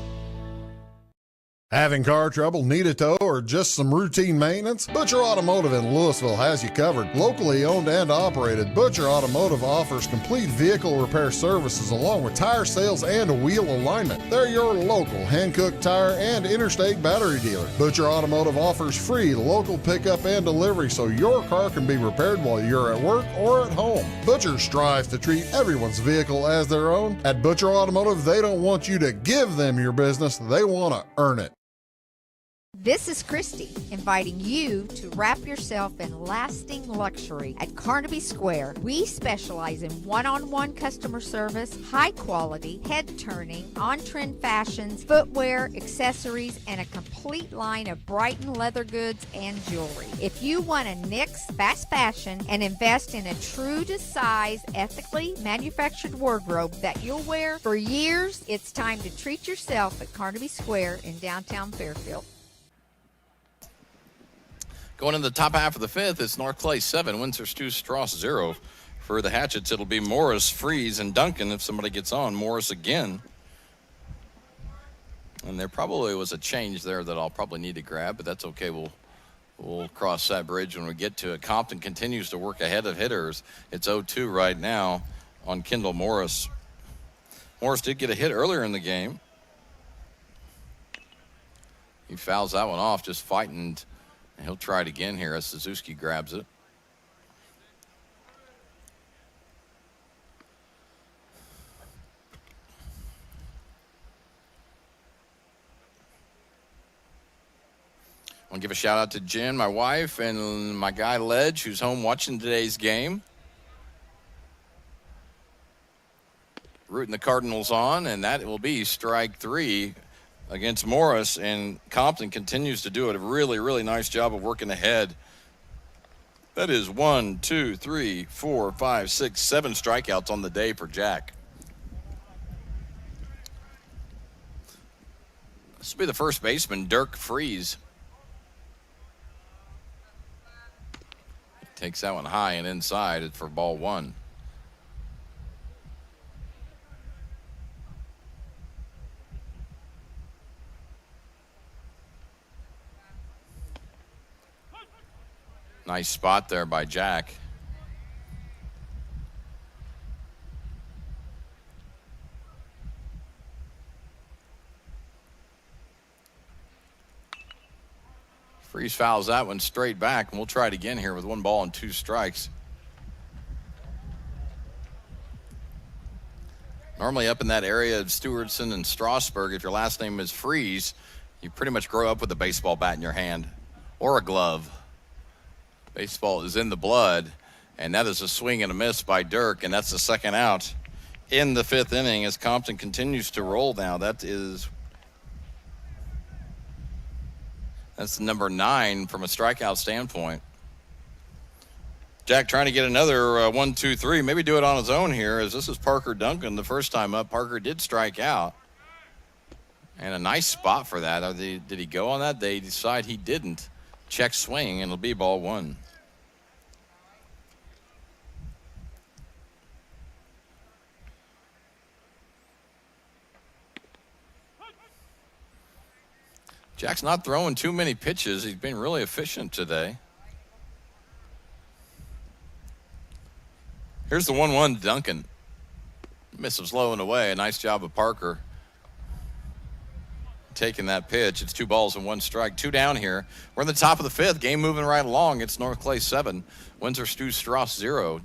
Having car trouble, need a tow, or just some routine maintenance? Butcher Automotive in Louisville has you covered. Locally owned and operated, Butcher Automotive offers complete vehicle repair services along with tire sales and wheel alignment. They're your local Hankook tire and interstate battery dealer. Butcher Automotive offers free local pickup and delivery so your car can be repaired while you're at work or at home. Butcher strives to treat everyone's vehicle as their own. At Butcher Automotive, they don't want you to give them your business, they want to earn it. This is Christy, inviting you to wrap yourself in lasting luxury at Carnaby Square. We specialize in one-on-one customer service, high quality, head-turning, on-trend fashions, footwear, accessories, and a complete line of Brighton leather goods and jewelry. If you want to nix fast fashion and invest in a true-to-size, ethically manufactured wardrobe that you'll wear for years, it's time to treat yourself at Carnaby Square in downtown Fairfield. Going in the top half of the fifth, it's North Clay 7, Windsor Stras 0. For the Hatchets, it'll be Morris, Freeze, and Duncan if somebody gets on. Morris again. And there probably was a change there that I'll probably need to grab, but that's okay. We'll cross that bridge when we get to it. Compton continues to work ahead of hitters. It's 0-2 right now on Kendall Morris. Morris did get a hit earlier in the game. He fouls that one off, just fighting. And he'll try it again here as Suzuki grabs it. I want to give a shout out to Jen, my wife, and my guy Ledge, who's home watching today's game. Rooting the Cardinals on, and that will be strike 3 against Morris, and Compton continues to do a really, really nice job of working ahead. That is 1, 2, 3, 4, 5, 6, 7 strikeouts on the day for Jack. This will be the first baseman, Dirk Freeze. Takes that one high and inside for ball 1. Nice spot there by Jack. Freeze fouls that one straight back, and we'll try it again here with 1 ball and 2 strikes. Normally up in that area of Stewardson and Strasburg, if your last name is Freeze, you pretty much grow up with a baseball bat in your hand or a glove. Baseball is in the blood, and that is a swing and a miss by Dirk, and that's the second out in the 5th inning as Compton continues to roll now. That's number 9 from a strikeout standpoint. Jack trying to get another 1, 2, 3, maybe do it on his own here, as this is Parker Duncan. The first time up, Parker did strike out. And a nice spot for that. Did he go on that? They decide he didn't. Check swing, and it'll be ball 1. Jack's not throwing too many pitches. He's been really efficient today. Here's the 1-1 Duncan. Misses low and away. A nice job of Parker taking that pitch. It's 2 balls and 1 strike. 2 down here. We're in the top of the 5th. Game moving right along. It's North Clay 7, Windsor Stras 0.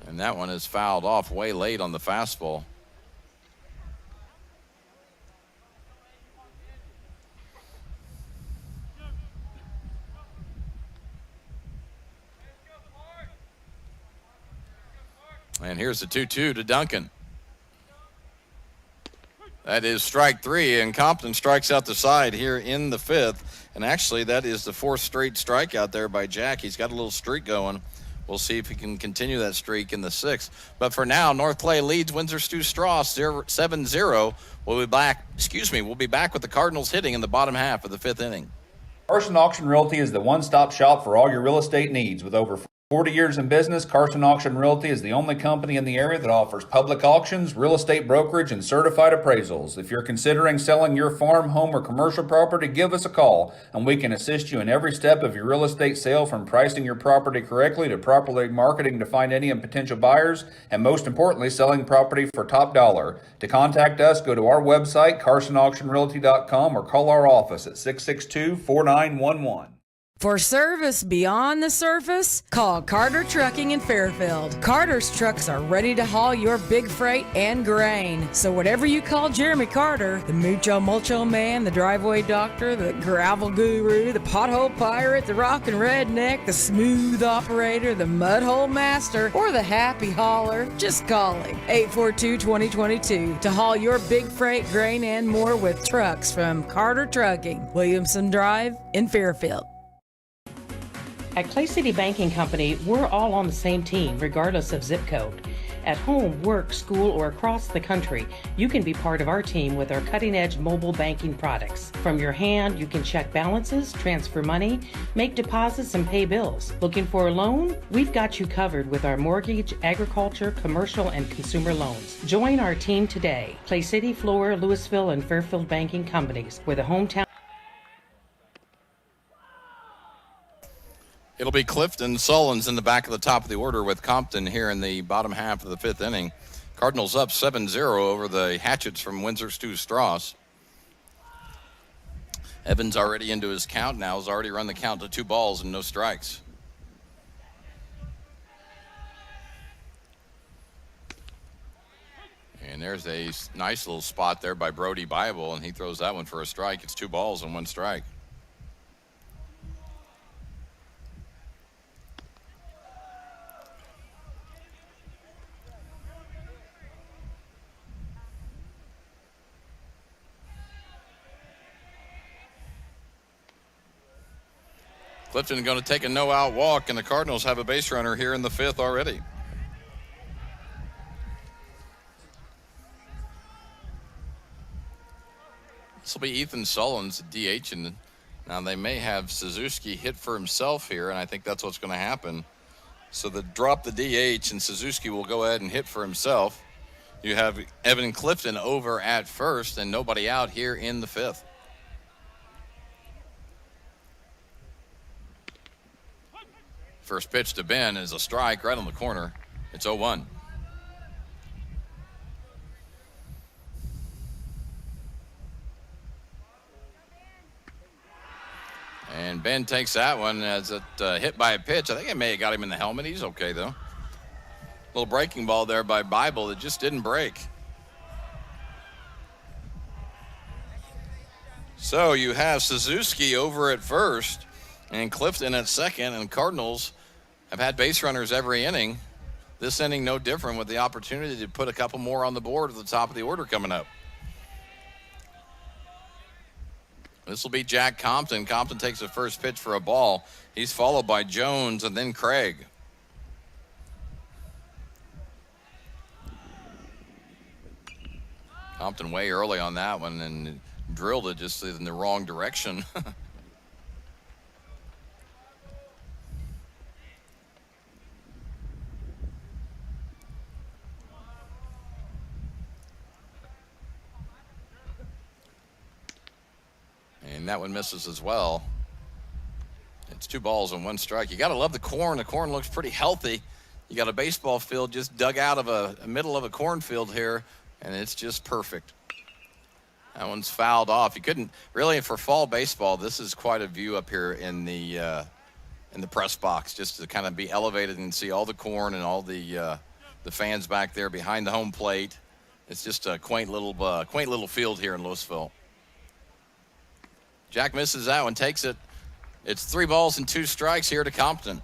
And that one is fouled off way late on the fastball. And here's the 2-2 to Duncan. That is strike 3, and Compton strikes out the side here in the 5th. And actually, that is the 4th straight strikeout there by Jack. He's got a little streak going. We'll see if he can continue that streak in the 6th. But for now, North Clay leads Windsor Stras 7-0. We'll be back with the Cardinals hitting in the bottom half of the 5th inning. Carson Auction Realty is the one-stop shop for all your real estate needs. With over 40 years in business, Carson Auction Realty is the only company in the area that offers public auctions, real estate brokerage, and certified appraisals. If you're considering selling your farm, home, or commercial property, give us a call, and we can assist you in every step of your real estate sale, from pricing your property correctly to properly marketing to find any potential buyers, and most importantly, selling property for top dollar. To contact us, go to our website, carsonauctionrealty.com, or call our office at 662-4911. For service beyond the surface, call Carter Trucking in Fairfield. Carter's trucks are ready to haul your big freight and grain. So whatever you call Jeremy Carter, the Mucho Mulcho Man, the driveway doctor, the gravel guru, the pothole pirate, the rockin' redneck, the smooth operator, the mudhole master, or the happy hauler, just call him. 842-2022 to haul your big freight, grain, and more with trucks from Carter Trucking, Williamson Drive in Fairfield. At Clay City Banking Company, we're all on the same team, regardless of zip code. At home, work, school, or across the country, you can be part of our team with our cutting-edge mobile banking products. From your hand, you can check balances, transfer money, make deposits, and pay bills. Looking for a loan? We've got you covered with our mortgage, agriculture, commercial, and consumer loans. Join our team today. Clay City, Flora, Louisville, and Fairfield Banking Companies. We're the hometown. It'll be Clifton Sullins in the back of the top of the order with Compton here in the bottom half of the fifth inning. Cardinals up 7-0 over the Hatchets from Windsor Stu Stras. Evans already into his count now, has already run the count to 2 balls and no strikes. And there's a nice little spot there by Brody Bible, and he throws that one for a strike. It's 2 balls and 1 strike. Clifton going to take a no-out walk, and the Cardinals have a base runner here in the 5th already. This will be Ethan Sullins, DH, and now they may have Suzuki hit for himself here, and I think that's what's going to happen. So they drop the DH, and Suzuki will go ahead and hit for himself. You have Evan Clifton over at first, and nobody out here in the 5th. First pitch to Ben is a strike right on the corner. It's 0-1. And Ben takes that one as it hit by a pitch. I think it may have got him in the helmet. He's okay, though. Little breaking ball there by Bible that just didn't break. So you have Suzuki over at first and Clifton at second, and Cardinals have had base runners every inning. This inning no different, with the opportunity to put a couple more on the board at the top of the order coming up. This will be Jack Compton. Compton takes the first pitch for a ball. He's followed by Jones and then Craig. Compton way early on that one and drilled it just in the wrong direction. And that one misses as well. It's 2 balls and 1 strike. You got to love the corn. The corn looks pretty healthy. You got a baseball field just dug out of a middle of a cornfield here, and it's just perfect. That one's fouled off. You couldn't really, for fall baseball, this is quite a view up here in the press box, just to kind of be elevated and see all the corn and all the fans back there behind the home plate. It's just a quaint little field here in Louisville. Jack misses that one, takes it. It's 3 balls and 2 strikes here to Compton.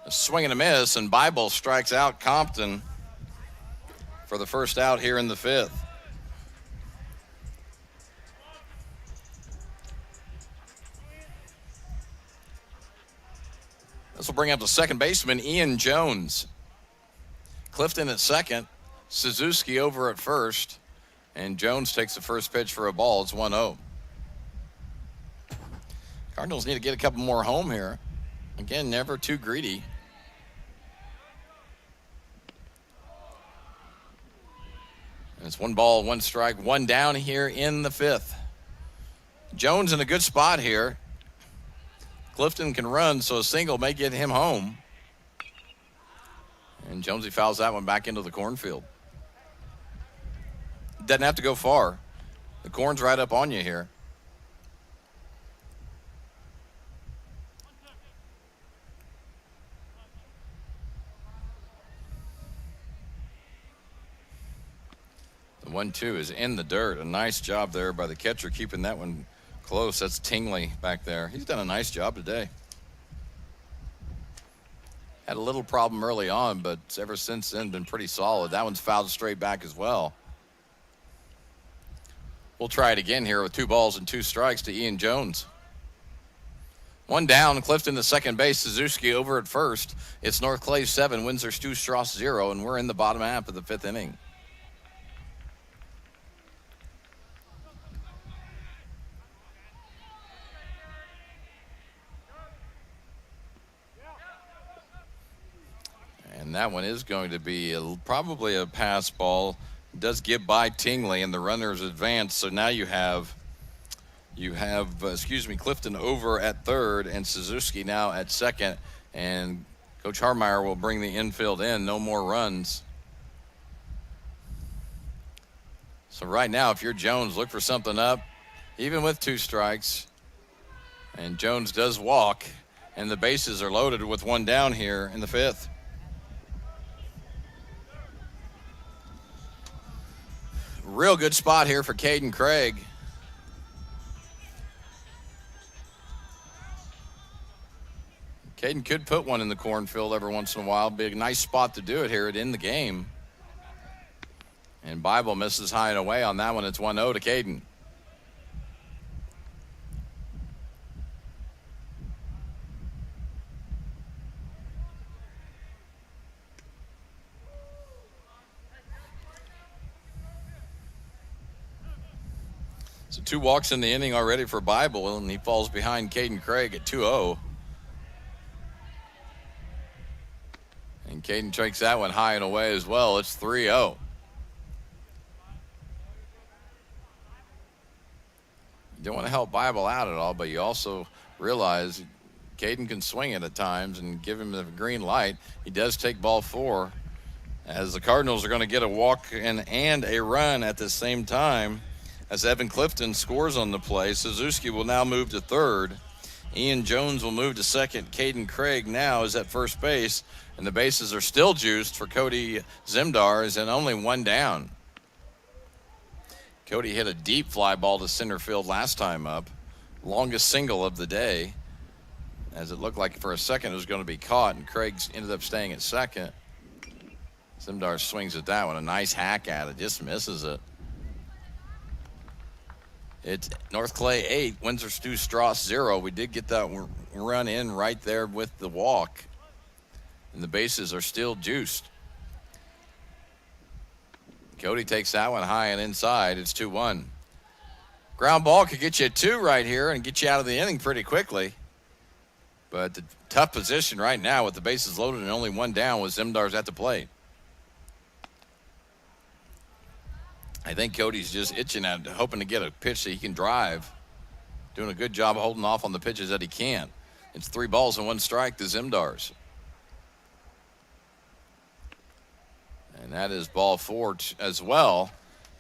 A swing and a miss, and Bible strikes out Compton for the first out here in the 5th. This will bring up the second baseman, Ian Jones. Clifton at second, Suzuki over at first, and Jones takes the first pitch for a ball. It's 1-0. Cardinals need to get a couple more home here. Again, never too greedy. And it's 1 ball, 1 strike, 1 down here in the 5th. Jones in a good spot here. Clifton can run, so a single may get him home. And Jonesy fouls that one back into the cornfield. doesn't have to go far. The corn's right up on you here. The 1-2 is in the dirt. A nice job there by the catcher keeping that one close. That's Tingley back there. He's done a nice job today. Had a little problem early on, but ever since then been pretty solid. That one's fouled straight back as well. We'll try it again here with 2 balls and 2 strikes to Ian Jones. 1 down, Clifton to second base, Suzuki over at first. It's North Clay 7, Windsor Stras 0, and we're in the bottom half of the 5th inning. And that one is going to be probably a pass ball. It does get by Tingley, and the runners advance. So now you have Clifton over at third and Suzuki now at second. And Coach Harmeyer will bring the infield in. No more runs. So right now, if you're Jones, look for something up, even with 2 strikes. And Jones does walk, and the bases are loaded with 1 down here in the 5th. Real good spot here for Caden Craig. Caden could put one in the cornfield every once in a while. Be a nice spot to do it here in the game. And Bible misses high and away on that one. It's 1-0 to Caden. So 2 walks in the inning already for Bible, and he falls behind Caden Craig at 2-0. And Caden takes that one high and away as well. It's 3-0. You don't want to help Bible out at all, but you also realize Caden can swing it at times and give him the green light. He does take ball 4, as the Cardinals are going to get a walk and a run at the same time. As Evan Clifton scores on the play, Suzuki will now move to third. Ian Jones will move to second. Caden Craig now is at first base, and the bases are still juiced for Cody Zimdars, and only 1 down. Cody hit a deep fly ball to center field last time up. Longest single of the day, as it looked like for a second it was going to be caught, and Craig ended up staying at second. Zimdars swings at that one. A nice hack at it, just misses it. It's North Clay 8, Windsor Stras 0. We did get that run in right there with the walk, and the bases are still juiced. Cody takes that one high and inside. It's 2-1. Ground ball could get you a 2 right here and get you out of the inning pretty quickly. But the tough position right now with the bases loaded and only 1 down with Zimdars at the plate. I think Cody's just itching at hoping to get a pitch that he can drive. Doing a good job holding off on the pitches that he can. It's 3 balls and 1 strike to Zimdars. And that is ball 4 as well.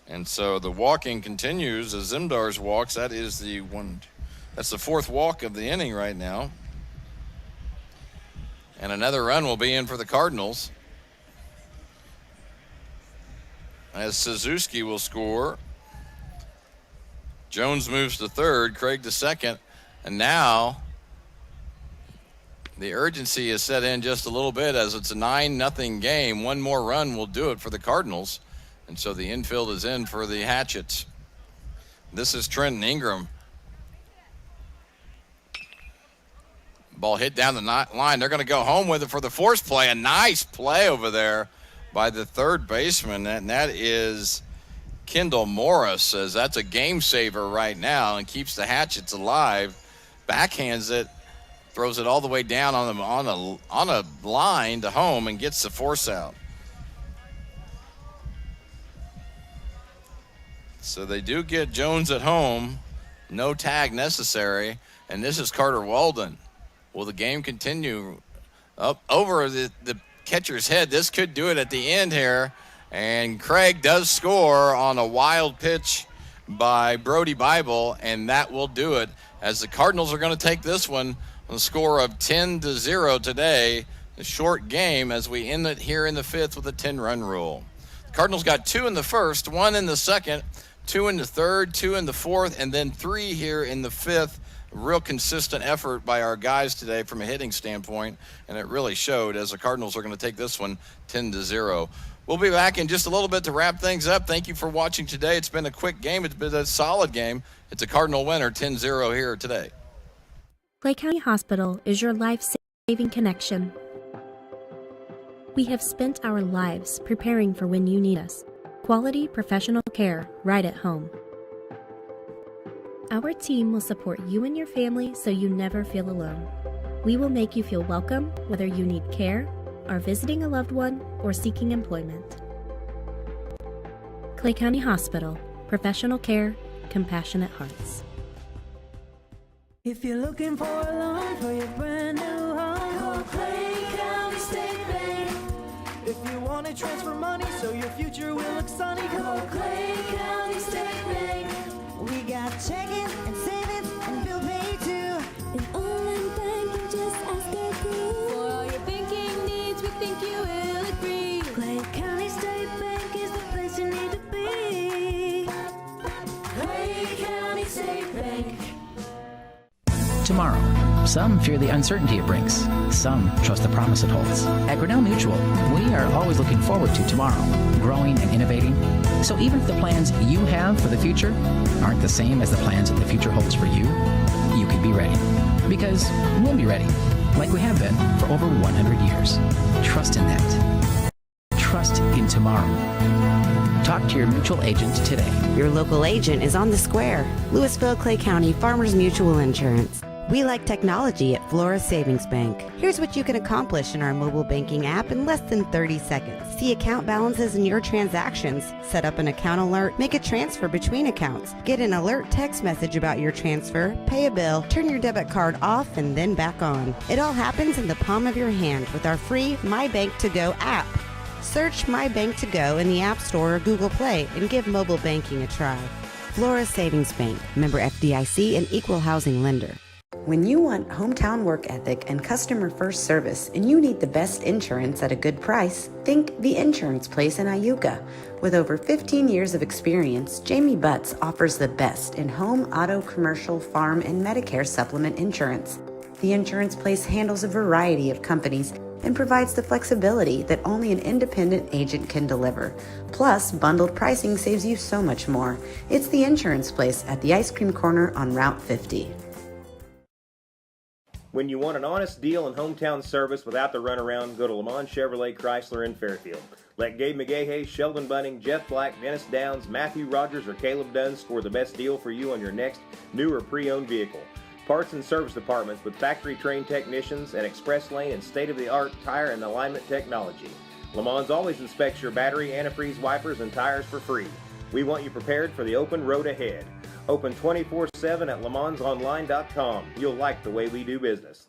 And so the walking continues as Zimdars walks. That is that's the 4th walk of the inning right now. And another run will be in for the Cardinals, as Suzuki will score. Jones moves to third, Craig to second, and now the urgency is set in just a little bit as it's a 9-0 game. 1 more run will do it for the Cardinals, and so the infield is in for the Hatchets. This is Trenton Ingram. Ball hit down the line. They're going to go home with it for the force play. A nice play over there by the third baseman, and that is Kendall Morris, as that's a game saver right now and keeps the Hatchets alive. Backhands it, throws it all the way down on a line to home and gets the force out. So they do get Jones at home, no tag necessary, and this is Carter Walden. Will the game continue up over the catcher's head? This could do it at the end here And Craig does score on a wild pitch by Brody Bible, and that will do it as the Cardinals are going to take this one on a score of 10-0 today. A short game as we end it here in the fifth with a 10-run rule. The Cardinals got 2 in the first, 1 in the second, 2 in the third, 2 in the fourth, and then 3 here in the fifth. Real consistent effort by our guys today from a hitting standpoint, and it really showed as the Cardinals are going to take this one 10-0. We'll be back in just a little bit to wrap things up. Thank you for watching today. It's been a quick game. It's been a solid game. It's a Cardinal winner, 10-0 here today. Clay County Hospital is your life-saving connection. We have spent our lives preparing for when you need us. Quality professional care right at home. Our team will support you and your family so you never feel alone. We will make you feel welcome whether you need care, are visiting a loved one, or seeking employment. Clay County Hospital. Professional care, compassionate hearts. If you're looking for a loan for your brand new home, call Clay County State Bank. If you want to transfer money so your future will look sunny, call Clay County State Bank. We got checking and savings and bill pay too. An online banking, just ask our crew. For all your banking needs, we think you will agree. Clay County State Bank is the place you need to be. Clay County State Bank. Tomorrow, some fear the uncertainty it brings. Some trust the promise it holds. At Grinnell Mutual, we are always looking forward to tomorrow, growing and innovating. So even if the plans you have for the future aren't the same as the plans that the future holds for you, you can be ready. Because we'll be ready, like we have been for over 100 years. Trust in that. Trust in tomorrow. Talk to your mutual agent today. Your local agent is on the square. Louisville, Clay County Farmers Mutual Insurance. We like technology at Flora Savings Bank. Here's what you can accomplish in our mobile banking app in less than 30 seconds. See account balances in your transactions, set up an account alert, make a transfer between accounts, get an alert text message about your transfer, pay a bill, turn your debit card off and then back on. It all happens in the palm of your hand with our free My Bank to Go app. Search My Bank to Go in the App Store or Google Play and give mobile banking a try. Flora Savings Bank, member FDIC and equal housing lender. When you want hometown work ethic and customer first service and you need the best insurance at a good price, think The Insurance Place in Iuka. With over 15 years of experience, Jamie Butts offers the best in home, auto, commercial, farm, and Medicare supplement insurance. The Insurance Place handles a variety of companies and provides the flexibility that only an independent agent can deliver. Plus, bundled pricing saves you so much more. It's The Insurance Place at the Ice Cream Corner on Route 50. When you want an honest deal and hometown service without the runaround, go to Lamont Chevrolet Chrysler in Fairfield. Let Gabe McGahey, Sheldon Bunning, Jeff Black, Dennis Downs, Matthew Rogers, or Caleb Dunn score the best deal for you on your next new or pre-owned vehicle. Parts and service departments with factory-trained technicians and express lane and state-of-the-art tire and alignment technology. Lamont always inspects your battery, antifreeze, wipers, and tires for free. We want you prepared for the open road ahead. Open 24/7 at LeMansOnline.com. You'll like the way we do business.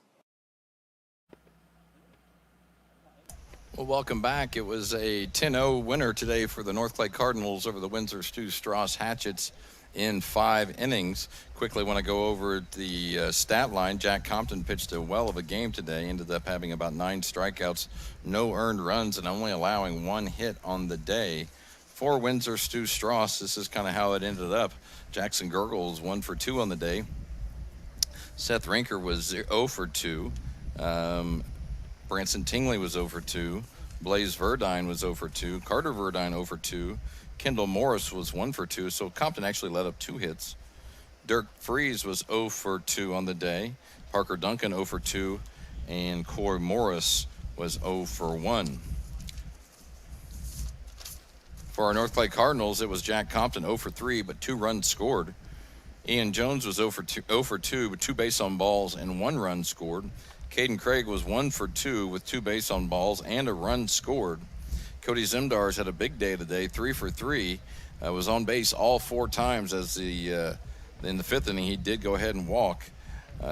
Well, welcome back. It was a 10-0 winner today for the North Clay Cardinals over the Windsor Stras Hatchets in 5 innings. Quickly want to go over the stat line. Jack Compton pitched a well of a game today, ended up having about 9 strikeouts, no earned runs, and only allowing 1 hit on the day. For Windsor Stras, this is kind of how it ended up. Jackson Gergel was 1 for 2 on the day. Seth Rinker was 0 for 2. Branson Tingley was 0 for 2. Blaze Verdine was 0 for 2. Carter Verdine 0 for 2. Kendall Morris was 1 for 2. So Compton actually let up 2 hits. Dirk Freeze was 0 for 2 on the day. Parker Duncan 0 for 2. And Corey Morris was 0 for 1. For our North Clay Cardinals, it was Jack Compton 0 for 3, but 2 runs scored. Ian Jones was 0 for 2 with 2 base on balls and 1 run scored. Caden Craig was 1 for 2 with 2 base on balls and a run scored. Cody Zimdars had a big day today, 3 for 3. Was on base all 4 times as in the 5th inning he did go ahead and walk.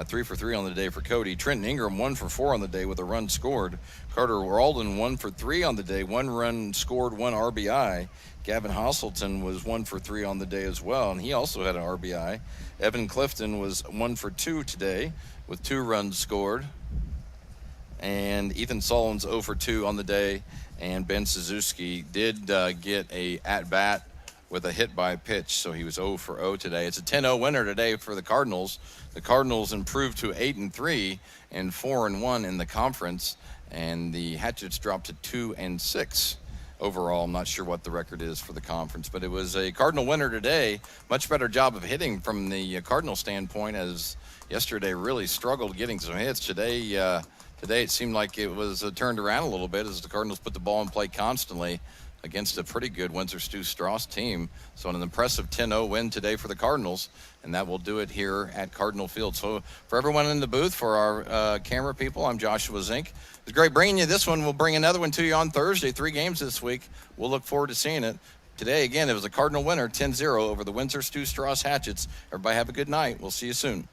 3 for 3 on the day for Cody. Trenton Ingram 1 for 4 on the day with a run scored. Carter Walden 1 for 3 on the day, 1 run scored, 1 RBI. Gavin Hosselton was 1 for 3 on the day as well, and he also had an RBI. Evan Clifton was 1 for 2 today with 2 runs scored. And Ethan Solon's 0 for 2 on the day, and Ben Suzuki did get a at-bat with a hit by pitch, so he was 0 for 0 today. It's a 10-0 winner today for the Cardinals. The Cardinals improved to 8-3 and 4-1 in the conference, and the Hatchets dropped to 2-6 overall. I'm not sure what the record is for the conference, but it was a Cardinal winner today. Much better job of hitting from the Cardinal standpoint, as yesterday really struggled getting some hits. Today it seemed like it was turned around a little bit as the Cardinals put the ball in play constantly against a pretty good Windsor Stras team. So an impressive 10-0 win today for the Cardinals, and that will do it here at Cardinal Field. So for everyone in the booth, for our camera people, I'm Joshua Zink. It's great bringing you this one. We'll bring another one to you on Thursday. 3 games this week. We'll look forward to seeing it. Today, again, it was a Cardinal winner, 10-0 over the Windsor Stras Hatchets. Everybody have a good night. We'll see you soon.